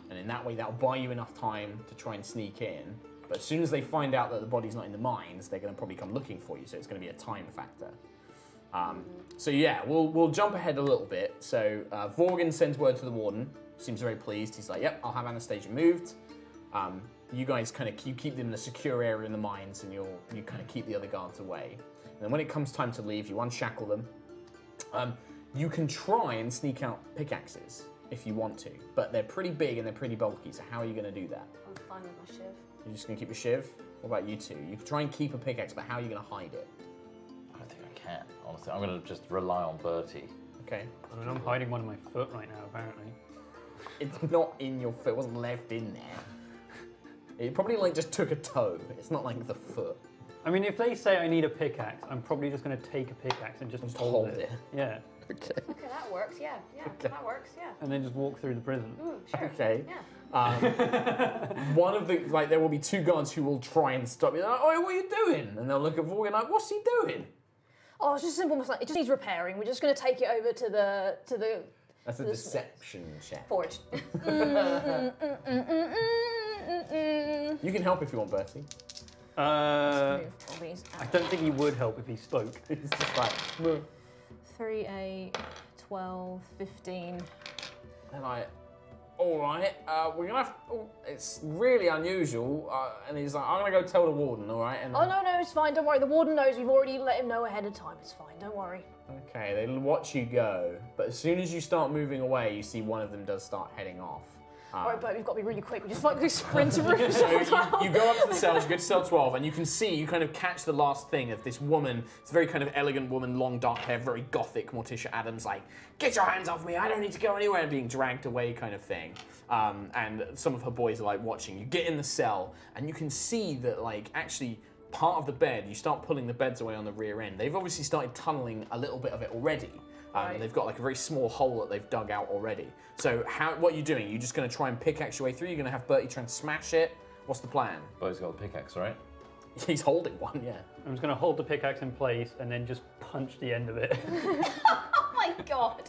And in that way, that'll buy you enough time to try and sneak in. But as soon as they find out that the body's not in the mines, they're going to probably come looking for you. So it's going to be a time factor. So yeah, we'll jump ahead a little bit. So Vorgan sends word to the warden. Seems very pleased. He's like, "Yep, I'll have Anastasia moved. You guys kind of keep them in a secure area in the mines, and you kind of keep the other guards away. And then when it comes time to leave, you unshackle them. You can try and sneak out pickaxes if you want to, but they're pretty big and they're pretty bulky. So how are you going to do that? I'm fine with my shiv. You're just going to keep a shiv? What about you two? You can try and keep a pickaxe, but how are you going to hide it? I don't think I can. Honestly, I'm going to just rely on Bertie. Okay. I mean, I'm hiding one in my foot right now, apparently. It's not in your foot. It wasn't left in there. It probably like just took a toe. It's not like the foot. I mean, if they say I need a pickaxe, I'm probably just going to take a pickaxe and just hold it. Yeah. Okay. Okay, that works, yeah. That works, yeah. And then just walk through the prison. Sure. Okay. Yeah. One of the there will be two guards who will try and stop you. They're like, "Oh, what are you doing?" And they'll look at Vorgan like, "What's he doing?" Oh, it's just a simple mistake. It just needs repairing. We're just going to take it over to the. That's a deception check. Forge. You can help if you want, Bertie. Move, please. I don't think he would help if he spoke. It's just like 3, 8, 12, 15. they're like, "All right, we're gonna have. It's really unusual." And he's like, "I'm gonna go tell the warden, all right?" And Oh, no, it's fine. Don't worry. The warden knows. We've already let him know ahead of time. It's fine. Don't worry. Okay, they watch you go, but as soon as you start moving away, you see one of them does start heading off. All right, but we've got to be really quick. We just like this sprint to room. So you go up to the cells, you go to cell 12, and you can see, you kind of catch the last thing of this woman. It's a very kind of elegant woman, long dark hair, very gothic, Morticia Adams, like, "Get your hands off me, I don't need to go anywhere," and being dragged away kind of thing. And some of her boys are like watching. You get in the cell, and you can see that like actually part of the bed, you start pulling the beds away on the rear end. They've obviously started tunneling a little bit of it already. Right. They've got like a very small hole that they've dug out already. So what are you doing? You're just going to try and pickaxe your way through? You're going to have Bertie try and smash it? What's the plan? Bertie's got a pickaxe, right? He's holding one, yeah. I'm just going to hold the pickaxe in place and then just punch the end of it. Oh my god.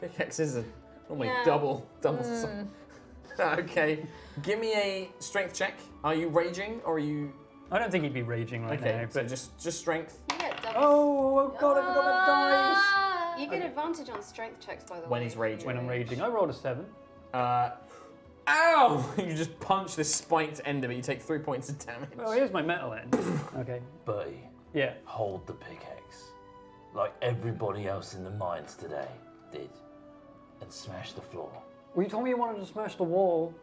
Pickaxes are normally Yeah. double. Okay, give me a strength check. Are you raging or are you... I don't think he'd be raging right Okay, now, so but just strength. You get double. Oh god, I forgot the dice! You get advantage on strength checks, by the way. When he's raging. When I'm raging, I rolled a 7. Ow! You just punch this spiked end of it. You take 3 points of damage. Oh, here's my metal end. Okay. Bertie, Yeah. hold the pickaxe. Like everybody else in the mines today did. And smash the floor. Well, you told me you wanted to smash the wall.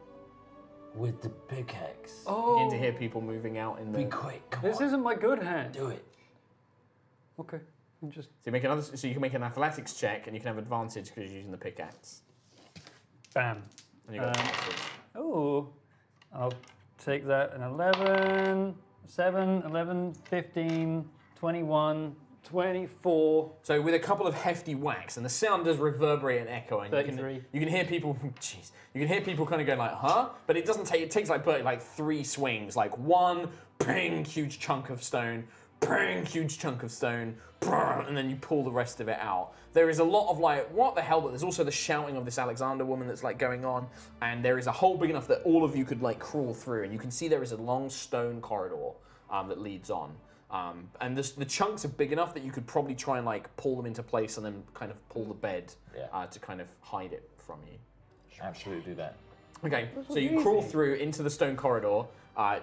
With the pickaxe. Oh. Begin to hear people moving out in the... Be quick, come This on. isn't my good hand. Do it. Okay. I'm just... So you can make an athletics check and you can have advantage because you're using the pickaxe. Bam. And you got advantage. Oh. I'll take that, and 11, 7, 11, 15, 21, 24. So with a couple of hefty whacks, and the sound does reverberate and echo, and 33. you can hear people. Jeez, you can hear people kind of going like, "Huh?" But it doesn't take. It takes like Bertie like 3 swings, like one, ping, huge chunk of stone, ping, huge chunk of stone, and then you pull the rest of it out. There is a lot of like, what the hell? But there's also the shouting of this Alexander woman that's like going on, and there is a hole big enough that all of you could like crawl through, and you can see there is a long stone corridor that leads on. And the chunks are big enough that you could probably try and like pull them into place and then kind of pull the bed to kind of hide it from you. Absolutely do that. Okay, so you crawl through into the stone corridor.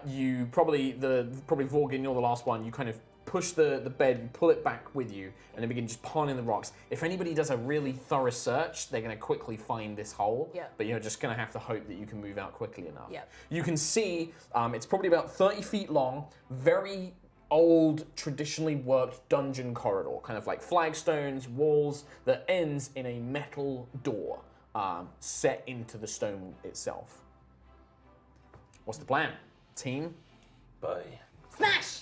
You probably Vorgin, you're the last one. You kind of push the bed, you pull it back with you, and then begin just piling the rocks. If anybody does a really thorough search, they're going to quickly find this hole. Yeah. But you're just going to have to hope that you can move out quickly enough. Yeah. You can see it's probably about 30 feet long, very old, traditionally worked dungeon corridor, kind of like flagstones, walls, that ends in a metal door set into the stone itself. What's the plan? Team? Bertie. Smash!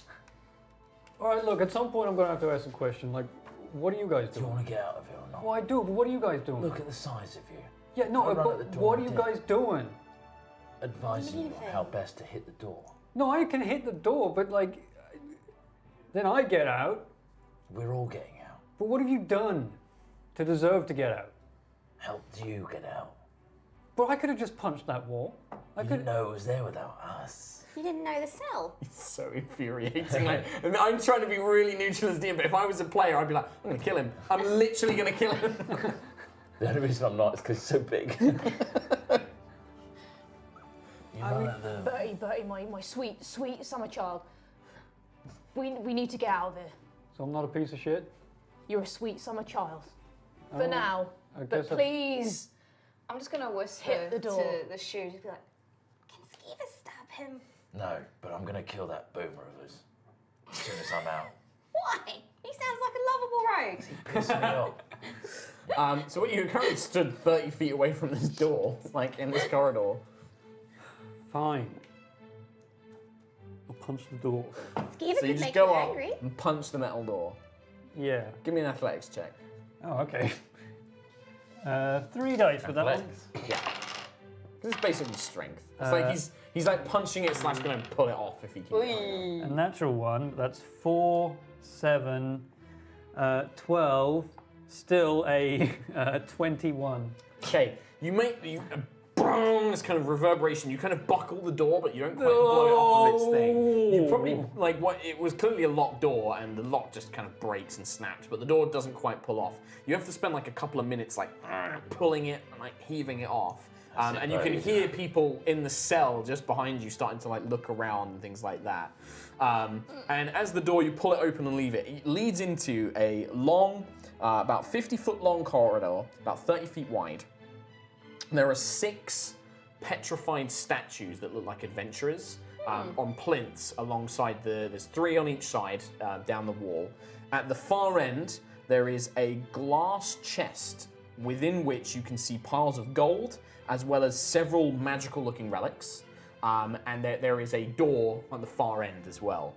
All right, look, at some point I'm going to have to ask a question. Like, what are you guys Do you doing? want to get out of here or not? Well, I do, but what are you guys doing? Look at the size of you. Yeah, no, I run at the but door what are and you dip. guys doing? Advising you on how best to hit the door. No, I can hit the door, but like, then I get out. We're all getting out. But what have you done to deserve to get out? Helped you get out. But I could have just punched that wall. I You could. didn't know it was there without us. You didn't know the cell. So infuriating. Like, I mean, I'm trying to be really neutral as DM, but if I was a player, I'd be like, I'm going to kill him. I'm literally going to kill him. The only reason I'm not is because he's so big. You know that the... Bertie, my sweet summer child. We need to get out of here. So I'm not a piece of shit. You're a sweet summer child. For Oh, now. I But guess I- please. I'm just gonna whisper Hit the door. to the shoe, just be like, "Can Skeever stab him?" No, but I'm gonna kill that boomer of us as soon as I'm out. Why? He sounds like a lovable rogue. Piss me off. So what you currently stood 30 feet away from this door, like in this corridor. Fine. I'll punch the door. Skeever So you could just make go you up angry. and punch the metal door. Yeah. Give me an athletics check. Oh, okay. 3 dice for that one. Athletics. Yeah. Because it's basically strength. It's like he's like punching it / going to pull it off if he can. A natural one. That's 4, 7, 12. Still a 21. Okay, you make boom, this kind of reverberation. You kind of buckle the door, but you don't quite blow it off of its thing. You probably like what it was clearly a locked door, and the lock just kind of breaks and snaps, but the door doesn't quite pull off. You have to spend like a couple of minutes like pulling it and like heaving it off. And you can hear people in the cell just behind you starting to like look around and things like that. And as the door, you pull it open and leave it. It leads into a long, about 50-foot long corridor, about 30 feet wide. There are 6 petrified statues that look like adventurers on plinths alongside there's 3 on each side down the wall. At the far end, there is a glass chest within which you can see piles of gold, as well as several magical looking relics. And there is a door on the far end as well.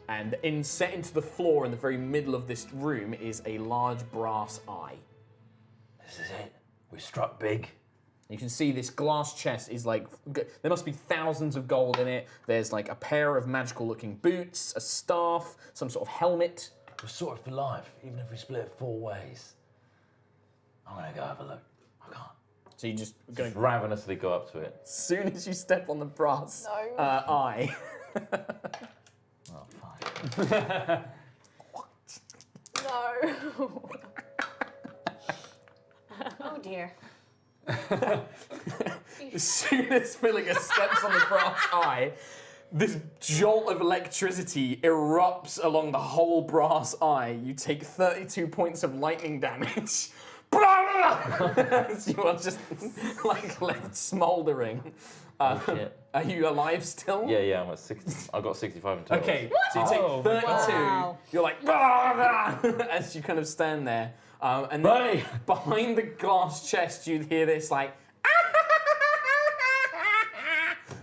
And set into the floor in the very middle of this room is a large brass eye. This is it. We struck big. You can see this glass chest is like, there must be thousands of gold in it. There's like a pair of magical looking boots, a staff, some sort of helmet. We're sorted for life, even if we split it 4 ways. I'm gonna go have a look. I can't. So you just going Ravenously go up to it. as soon as you step on the brass No. eye. Oh, fine. No. Oh dear. As soon as Fillinger steps on the brass eye, this jolt of electricity erupts along the whole brass eye. You take 32 points of lightning damage. As you are just like left smouldering. Shit. Are you alive still? Yeah, I'm at 60. I've got 65 in total. Okay, so you take Oh, 32. wow. You're like as you kind of stand there, and then behind the glass chest, you hear this like,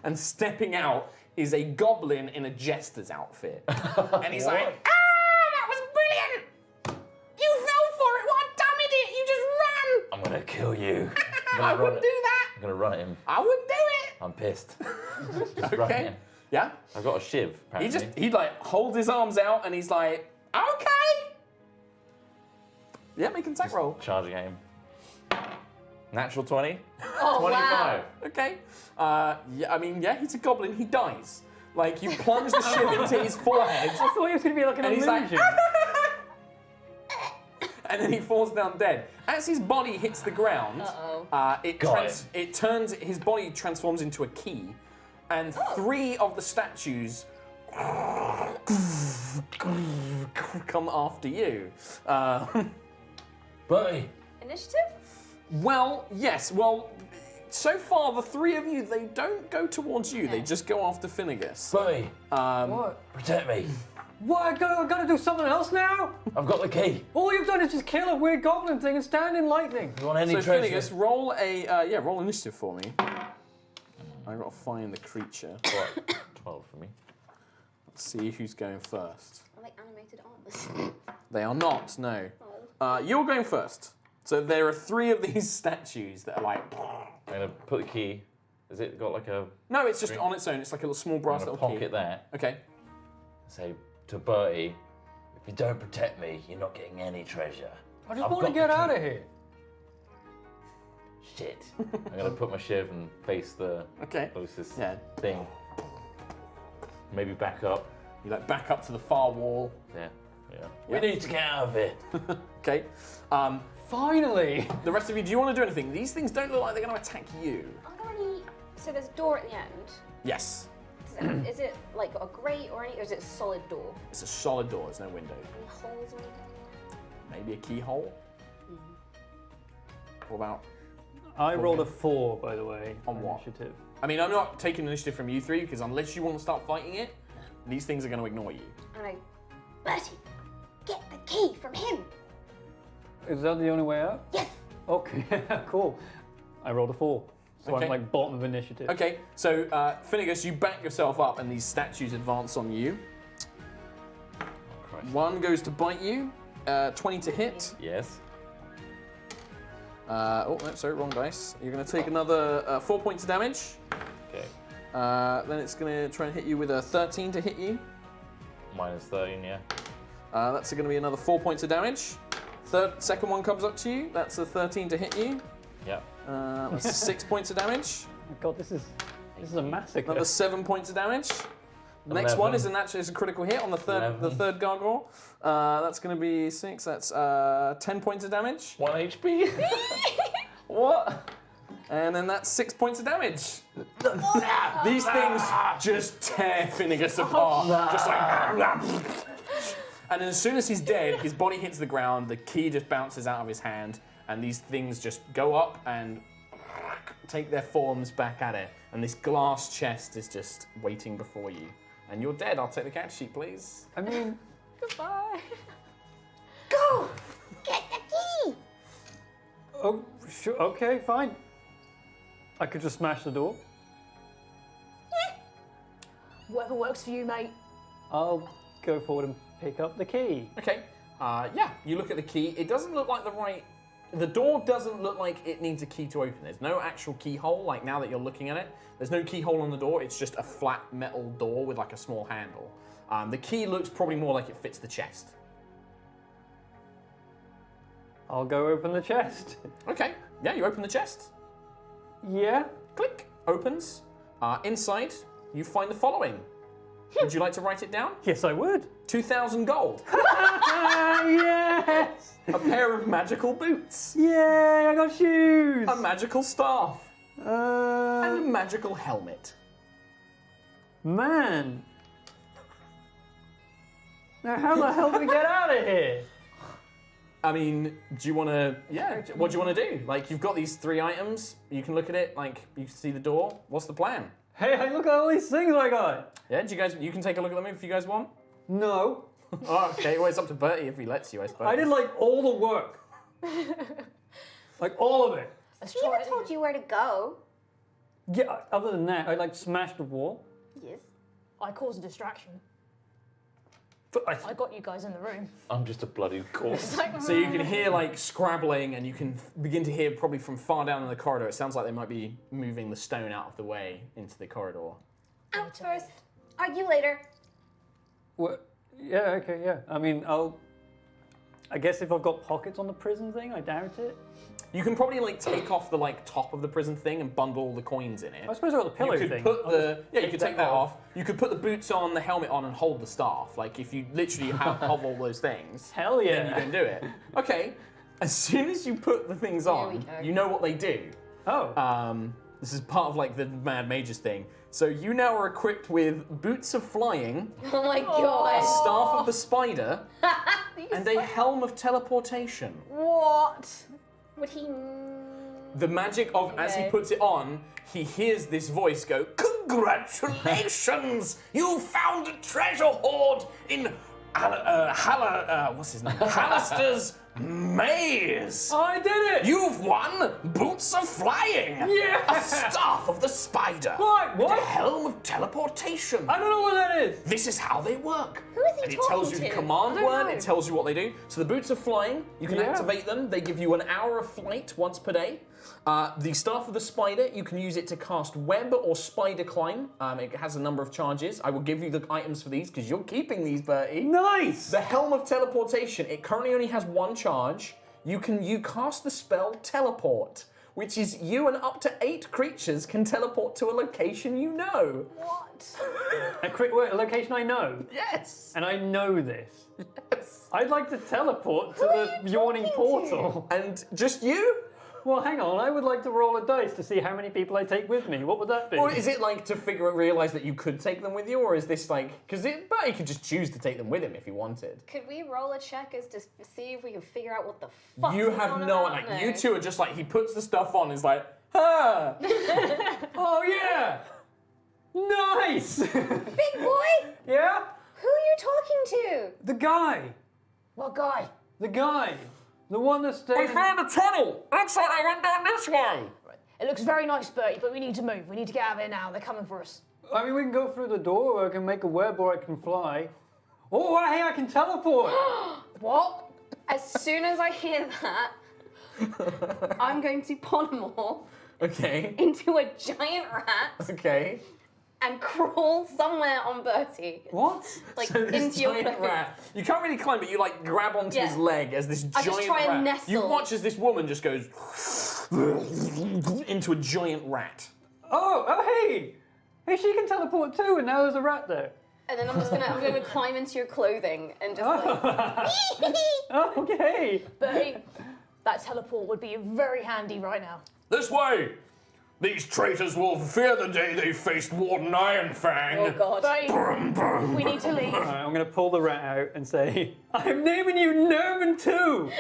and stepping out is a goblin in a jester's outfit. And he's like, that was brilliant! You fell for it, what a dumb idiot, you just ran! I'm gonna kill you. I wouldn't do that! I'm gonna run at him. I wouldn't do it! I'm pissed. Just run at Okay. him. Yeah? I've got a shiv, apparently. He like holds his arms out and he's like, okay! Yeah, make an attack roll. Charging at him. Natural 20. Oh, 25. wow. Okay. Yeah, I mean, yeah, he's a goblin, he dies. Like, you plunge the shiv into his forehead, I thought it was going to be like an and he's illusion. like, and then he falls down dead. As his body hits the ground, his body transforms into a key, and 3 of the statues come after you. Bertie. Initiative? Well, yes. Well, so far the 3 of you, they don't go towards you. They just go after Finnegas. Bertie. What? Protect me. What? I gotta do something else now? I've got the key. All you've done is just kill a weird goblin thing and stand in lightning. You want any So treasure? Finnegas, roll roll initiative for me. I gotta find the creature. What? 12 for me. Let's see who's going first. Are they animated arms? They are not. No. You're going first. So there are 3 of these statues that are like. I'm gonna put the key. Has it got like a No, it's just on its own. It's like a little small brass I'm little gonna key. pocket there? Okay. Say to Bertie, if you don't protect me, you're not getting any treasure. I just I've want to got get the out key. of here. Shit. I'm gonna put my shiv and face the Okay. closest Yeah. thing. Maybe back up. You like back up to the far wall. Yeah. Yeah. We need to get out of here. Okay. Finally. The rest of you, do you want to do anything? These things don't look like they're going to attack you. Are there any? So there's a door at the end. Yes. Is it like a grate or is it a solid door? It's a solid door. There's no window. Any holes or anything? Maybe a keyhole. What about? I rolled a 4, by the way. On what? Initiative. I mean, I'm not taking initiative from you 3 because unless you want to start fighting it, these things are going to ignore you. And I, Bertie, get the key from him. Is that the only way out? Yes. Okay, cool. I rolled a 4. So Okay. I'm like bottom of initiative. Okay, so Finnegas, you back yourself up and these statues advance on you. Christ. 1 goes to bite you, 20 to hit. Yes. Oh, no, sorry, wrong dice. You're going to take another 4 points of damage. Okay. Then it's going to try and hit you with a 13 to hit you. Minus 13, yeah. That's going to be another 4 points of damage. Second one comes up to you. That's a 13 to hit you. Yeah. That's 6 points of damage. Oh my God, this is a massacre. Another 7 points of damage. The next 11. one is a critical hit on the third gargoyle. That's going to be 6. That's 10 points of damage. 1 HP. What? And then that's 6 points of damage. These things just tear Finnegas apart. Just like. And then as soon as he's dead, his body hits the ground, the key just bounces out of his hand, and these things just go up and take their forms back at it. And this glass chest is just waiting before you. And you're dead. I'll take the character sheet, please. I mean, Goodbye. Go! Get the key! oh, sure, okay, fine. I could just smash the door. Whatever works for you, mate. I'll go forward and pick up the key. Okay. Yeah, you look at the key. It doesn't look like the door doesn't look like it needs a key to open. There's no actual keyhole, like now that you're looking at it. There's no keyhole on the door. It's just a flat metal door with like a small handle. The key looks probably more like it fits the chest. I'll go open the chest. Okay. Yeah, you open the chest. Yeah? Click. Opens. Inside, you find the following. Would you like to write it down? Yes, I would. 2,000 gold. Yes! A pair of magical boots. Yay, I got shoes! A magical staff. And a Uh, magical helmet. man. Now how the hell do we get out of here? I mean, do you want to? Yeah. What do you want to do? Like, you've got these 3 items. You can look at it. Like, you can see the door. What's the plan? Hey, look at all these things I got. Yeah. Do you guys? You can take a look at them if you guys want. No. Oh, okay. Well, it's up to Bertie if he lets you, I suppose. I did like all the work. Like all of it. He even told you where to go. Yeah, other than that, I like smashed the wall. Yes. I caused a distraction. But I got you guys in the room. I'm just a bloody corpse. So you can hear like scrabbling, and you can begin to hear probably from far down in the corridor. It sounds like they might be moving the stone out of the way into the corridor. Out first. Argue later. What? Yeah, okay, yeah. I mean, I guess if I've got pockets on the prison thing, I doubt it. You can probably like take off the like top of the prison thing and bundle all the coins in it. I suppose I got the pillow You could thing. put I'll the just you could take that off. You could put the boots on, the helmet on, and hold the staff. Like if you literally have all those things, Hell then yeah. you can do it. Okay. As soon as you put the things we on, go. you know what they do. Oh. This is part of like the Mad Mages thing. So you now are equipped with boots of flying, Oh my god. staff of the spider, and a helm of teleportation. What? Would he? The magic of, as he Okay. puts it on, he hears this voice go, "Congratulations! You found a treasure hoard in what's his name? Hallister's maze! I did it! You've won Boots of Flying! Yeah! A staff of the spider! What? What? The helm of teleportation! I don't know what that is. This is how they work. Who is he And it talking tells you the to? command I don't word, know. it tells you what they do. So the boots are flying, you can Yeah. activate them, they give you an hour of flight once per day. The staff of the spider, you can use it to cast web or spider climb. It has a number of charges. I will give you the items for these because you're keeping these, Bertie. Nice! The helm of teleportation, it currently only has one charge. You cast the spell teleport, which is you and up to 8 creatures can teleport to a location you know. What? A location I know. Yes. And I know this. Yes. I'd like to teleport to the yawning portal. And just you? Well, hang on. I would like to roll a dice to see how many people I take with me. What would that be? Or is it like to realize that you could take them with you, or is this like because Bertie could just choose to take them with him if he wanted? Could we roll a check as to see if we can figure out what the fuck? You he's have on no about? like you two are just like he puts the stuff on, is like, ah, Oh, yeah! Nice! Big boy, yeah? who are you talking to? The guy. What guy? The guy. The one that's staying... a tunnel. Looks like I went down this way. It looks very nice, Bertie, but we need to move. We need to get out of here now. They're coming for us. I mean, we can go through the door, or I can make a web, or I can fly. Oh, hey, I can teleport! What? As soon as I hear that, I'm going to polymorph Okay. into a giant rat Okay. and crawl somewhere on Bertie. What? Like So this into your giant clothes. rat. You can't really climb, but you like grab onto Yeah. his leg as this I giant just try rat. and nestle. You watch as this woman just goes into a giant rat. Oh, hey! Hey, she can teleport too, and now there's a rat there. And then I'm gonna climb into your clothing and just like Oh, okay. Bertie, that teleport would be very handy right now. This way! These traitors will fear the day they faced Warden Ironfang. oh god. Bertie, we need to leave. All right, I'm going to pull the rat out and say, I'm naming you Nerman too!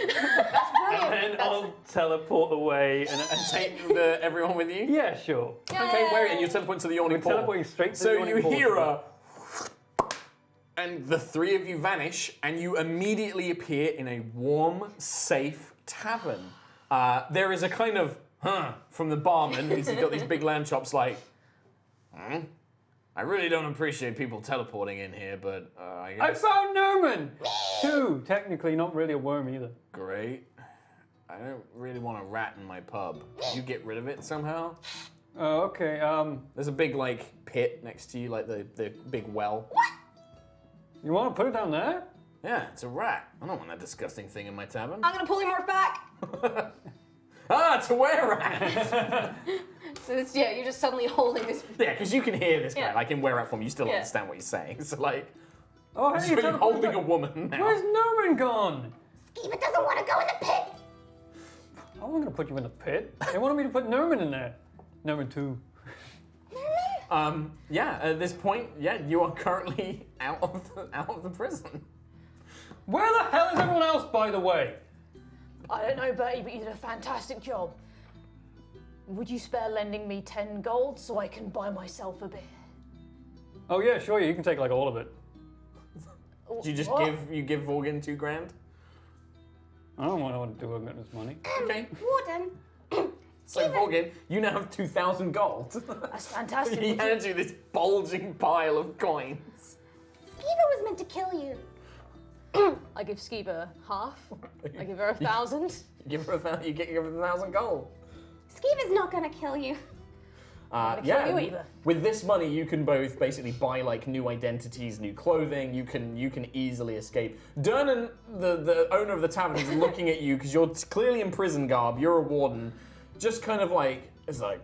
And then I'll teleport away and Take everyone with you? yeah, sure. Okay, where? And you teleport to the yawning We're portal. teleporting straight to So the yawning you portal. hear a... And the three of you vanish, and you immediately appear in a warm, safe tavern. There is a kind of, from the barman. He's got these big lamb chops like, I really don't appreciate people teleporting in here, but I I guess... found Nerman! Two, technically not really a worm either. Great. I don't really want a rat in my pub. Can you get rid of it somehow? Oh, okay, There's a big, like, pit next to you, like the big well. you want to put it down there? Yeah, it's a rat. I don't want that disgusting thing in my tavern. I'm gonna polymorph back. It's a were-rat! So this, yeah, you're just suddenly holding this. Yeah, because you can hear this guy, Yeah. like in were-rat form, you still Yeah. understand what he's saying. So, like, Oh, hey, so you're you're teleporting holding a back. woman now. Where's Nerman gone? Skiva doesn't want to go in the pit. I'm not going to put you in the pit. They wanted me to put Nerman in there. Nerman 2. At this point, you are currently out of the prison. Where the hell is everyone else, by the way? I don't know, Bertie, but you did a fantastic job. Would you spare lending me 10 gold so I can buy myself a beer? Oh, yeah, sure, you can take like all of it. Do you just What? give Vorgan $2 grand? I don't want to do with this money. Okay. Warden, So Morgan, you now have 2,000 gold. That's fantastic. He hands you this bulging pile of coins. Skiva was meant to kill you. I give Skiba half. I give her 1,000. Give her you get her 1,000 gold. Skiva's not gonna kill you. Not gonna kill you either. With this money, you can both basically buy like new identities, new clothing. You can easily escape. Dernan, the owner of the tavern, is looking at you because you're clearly in prison garb. You're a warden. Just kind of like it's like,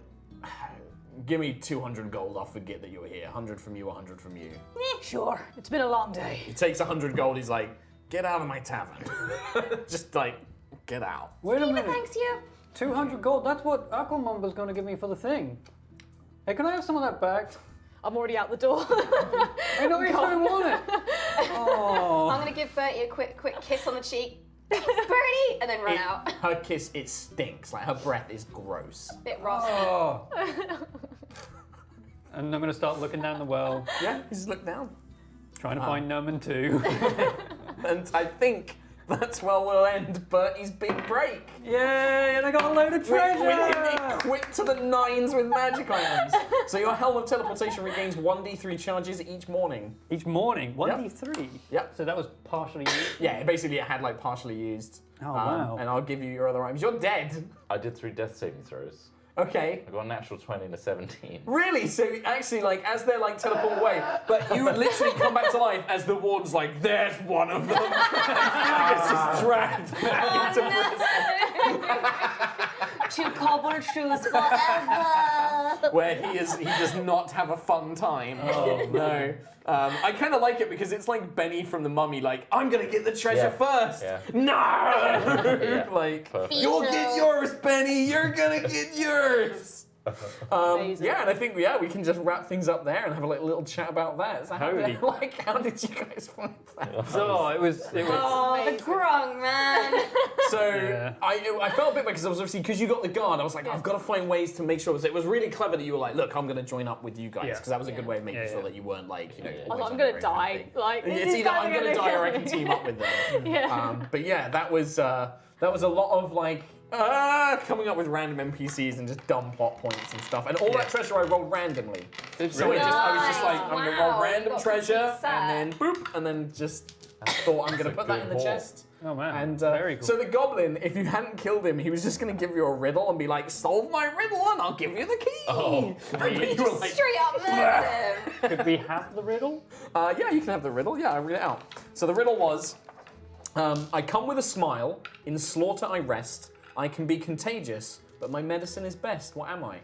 give me 200 gold. I'll forget that you're here. 100 from you, 100 from you. Sure. It's been a long day. He takes 100 gold. He's like, get out of my tavern. Just like, get out. Wait a Skiva minute. thanks you. 200 gold, that's what Aquamumba's going to give me for the thing. Hey, can I have some of that back? I'm already out the door. I know you don't want it. Oh. I'm gonna give Bertie a quick kiss on the cheek. Thanks, Bertie, and then run out. Her kiss, it stinks. Like her breath is gross. Bit rough. Oh. And I'm going to start looking down the well, Yeah, you just look down. trying to find Numan too. And I think that's where we'll end Bertie's big break. Yay, and I got a load of treasure! With him equipped to the nines with magic items. So your Helm of Teleportation regains 1d3 charges each morning. Each morning, 1d3. Yep. So that was partially used. Yeah, basically it had like partially used. Oh, wow. And I'll give you your other items. You're dead. I did 3 death saving throws. Okay. I got a natural 20 and a 17. Really? So actually, like, as they're like teleport away, but you literally come back to life as the warden's like, there's one of them. And gets just dragged back into prison. Two cobbled shoes forever. Where he does not have a fun time. Oh no. I kind of like it because it's like Benny from The Mummy, like, I'm gonna get the treasure first. Yeah. No! Yeah. Like, Perfect. you'll get yours, Benny. You're gonna get yours. Amazing. Yeah, and I think we can just wrap things up there and have a little chat about that. So how did you guys find that? So it was Oh, the grung, man. So Yeah. I felt a bit because I was obviously because you got the guard. I was like, I've got to find ways to make sure. So it was really clever that you were like, look, I'm going to join up with you guys Yeah. because that was a good way of making Yeah, sure yeah. that you weren't like I was always like, I'm on gonna your own die. kind of thing. Like, It's these either guys I'm are going to gonna die or I kill can me. team up with them. Yeah. But yeah, that was a lot of like coming up with random NPCs and just dumb plot points and stuff. And all that treasure I rolled randomly. So I was just like, I'm going to roll Wow, random you got treasure complete and then boop, and then just thought I'm going to put that in the good haul. chest. Oh man, And very cool. so the goblin, if you hadn't killed him, he was just going to give you a riddle and be like, solve my riddle and I'll give you the key. Oh, But you were like, Straight up murdered him. Could we have the riddle? yeah, you can have the riddle. Yeah, I'll read it out. So the riddle was, I come with a smile, in slaughter I rest, I can be contagious, but my medicine is best. What am I?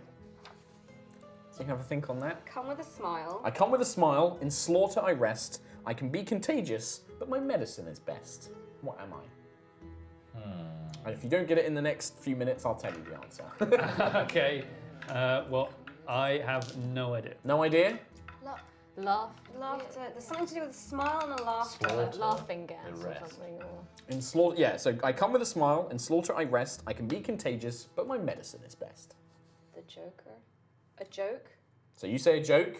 So you can have a think on that. Come with a smile. I come with a smile, in slaughter I rest, I can be contagious, but my medicine is best. What am I? And if you don't get it in the next few minutes, I'll tell you the answer. Okay. Well, I have no idea. No idea? Laughter. There's something to do with a smile and a laughter. Slaughter. Laughing gas or rest. something. Or... In slaughter, yeah. So I come with a smile, in slaughter I rest. I can be contagious, but my medicine is best. The Joker. A joke. So you say a joke,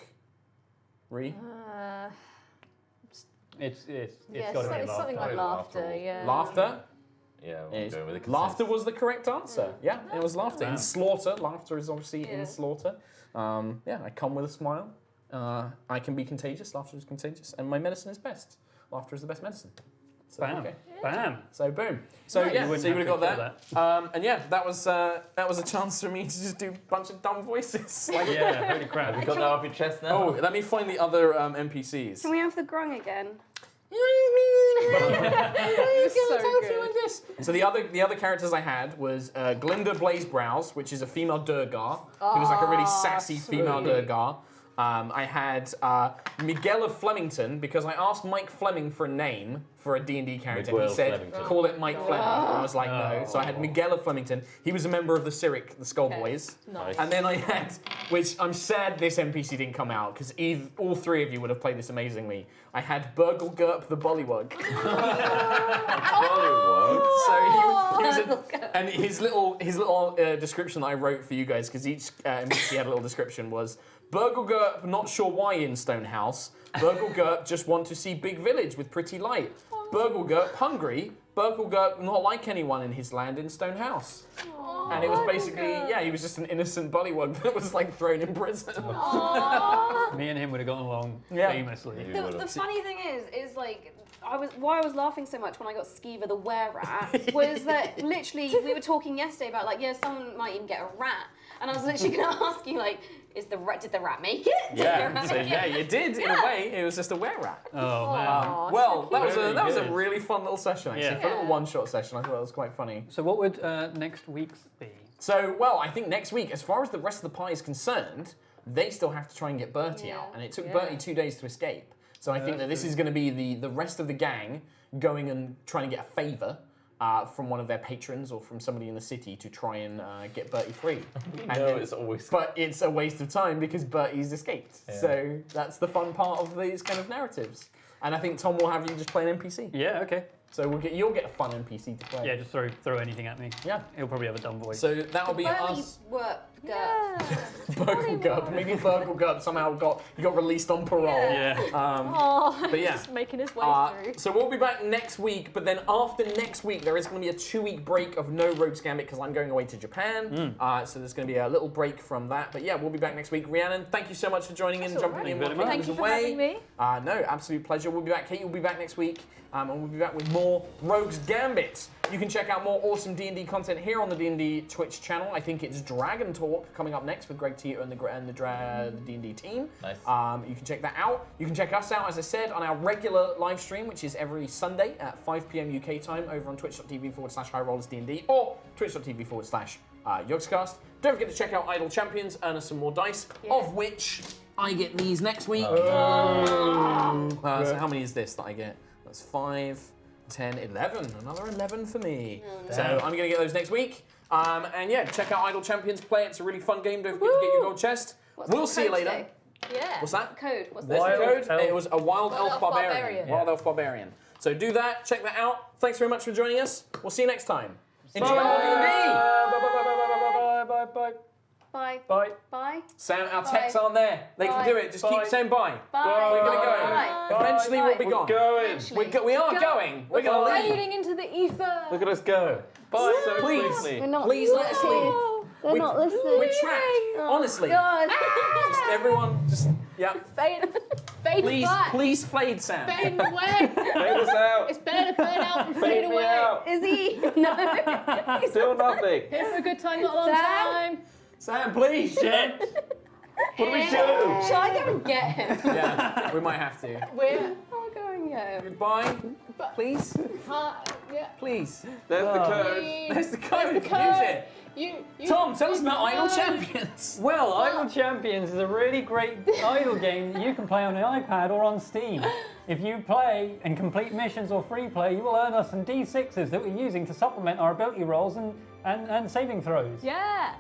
Ree. It's Yeah, got to be it's something laughter. like laughter. Yeah. Laughter. Yeah, we'll Is go with the laughter was the correct answer. Yeah, it was laughter. Wow. In slaughter, laughter is obviously Yeah. in slaughter. Yeah, I come with a smile. I can be contagious. Laughter is contagious, and my medicine is best. Laughter is the best medicine. So, Bam. okay. Bam. So boom. So Nice. yeah, You wouldn't so you would have have got to that. And yeah, that was a chance for me to just do a bunch of dumb voices. Like, Yeah, holy crap. You got that off your chest now? oh, let me find the other NPCs. Can we have the grung again? So good. So the other characters I had was Glinda Blazebrows, which is a female Durgar, who was like a really sassy female Durgar. I had Miguel of Flemington because I asked Mike Fleming for a name for a D&D character. And Miguel he said, Flemington. call it Mike Fleming. And I was like, no. So I had Miguel of Flemington. He was a member of the Cyric, the Skullboys. Nice. And then I had, which I'm sad this NPC didn't come out because all three of you would have played this amazingly. I had Burgle Gurp the Bullywug. So he was and his little description that I wrote for you guys, because each NPC had a little description, was Burgle Gurp not sure why in Stonehouse. Burgle Gurp just want to see big village with pretty light. Burgle Gurp hungry. Burgle Gurp not like anyone in his land in Stonehouse. And it was basically, yeah, he was just an innocent bullywug that was like thrown in prison. Me and him would have gotten along Yeah. famously. The funny thing is like why I was laughing so much when I got Skeever the were-rat was that literally we were talking yesterday about like, yeah, someone might even get a rat, and I was literally going to ask you like, did the rat make it? Did the Yeah, rat so make yeah, it? you did in a way. It was just a were-rat. Oh man. Aw, Well, so that was Very that was a good. really fun little session actually. Yeah. For a little one-shot session, I thought that was quite funny. So what would next week's be? So, well, I think next week, as far as the rest of the pie is concerned, they still have to try and get Bertie out, and it took Bertie 2 days to escape. So I think that this is going to be the rest of the gang going and trying to get a favour from one of their patrons or from somebody in the city to try and get Bertie free. No, it's always. But it's a waste of time because Bertie's escaped. Yeah. So that's the fun part of these kind of narratives. And I think Tom will have you just play an NPC. Yeah, okay. So you'll get a fun NPC to play. Yeah, just throw anything at me. Yeah. He'll probably have a dumb voice. So that'll be Burly us. work. Burglegub. Maybe Burglegub somehow got released on parole. yeah. Oh, But yeah. just making his way through. So we'll be back next week, but then after next week, there is going to be a 2-week break of no Rogues Gambit because I'm going away to Japan. So there's going to be a little break from that. But yeah, we'll be back next week. Rhiannon, thank you so much for joining in, jumping in. Thank you very while much. Kate Thank you was for away. having me. No, absolute pleasure. We'll be back. Kate will be back next week, and we'll be back with more Rogues Gambit. You can check out more awesome D&D content here on the D&D Twitch channel. I think it's Dragon Talk coming up next with Greg Teeter and the D&D team. Nice. You can check that out. You can check us out, as I said, on our regular live stream, which is every Sunday at 5 p.m. UK time over on twitch.tv/HighRollersDND or twitch.tv/Yogscast. Don't forget to check out Idle Champions, earn us some more dice, of which I get these next week. So how many is this that I get? That's 5, 10, 11. Another 11 for me. So I'm going to get those next week. And yeah, check out Idle Champions, play it. It's a really fun game. Don't forget to get your gold chest. What's We'll the see you code later. today? Yeah. What's that? Code. What's There's the the Wild code. Elf. It was a Wild Elf Elf Barbarian. Barbarian. Wild Elf Barbarian. So do that. Check that out. Thanks very much for joining us. We'll see you next time. Enjoy more D&D. Bye. Bye. Bye. Bye. Sam, our techs aren't there. They can Bye. do it. Just keep Bye. saying bye. Bye. We're gonna go. Bye. Eventually we'll be Bye. gone. Going. We are going. We're gonna leave. Fading into the ether. Look at us go. Bye. So Please. quickly. We're not Please let us leave. They're We- not listening. We're trapped. Honestly. God. Just everyone, just, yeah. Fade Please, back. please fade Sam. Fade away. Fade us out. It's better to burn out and fade Fade me away. out. Is he? No. Still nothing. Here for a good time, not a long Sam? time. Sam, please. Shit. What do we do? Shall I go and get him? Yeah, we might have to. We're I'll go and get him. Goodbye. Please. yeah. Please. There's the code. There's the code. There's the code. Use it. You Tom, tell us about Idle Champions. Well, Idle Champions is a really great idle game that you can play on an iPad or on Steam. If you play and complete missions or free play, you will earn us some D6s that we're using to supplement our ability rolls and saving throws. Yeah.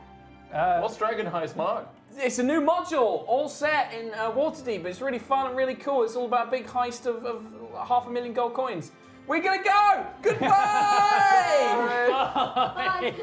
What's Dragon Heist, Mark? It's a new module, all set in Waterdeep. It's really fun and really cool. It's all about a big heist of 500,000 gold coins. We're gonna go. Goodbye. Bye.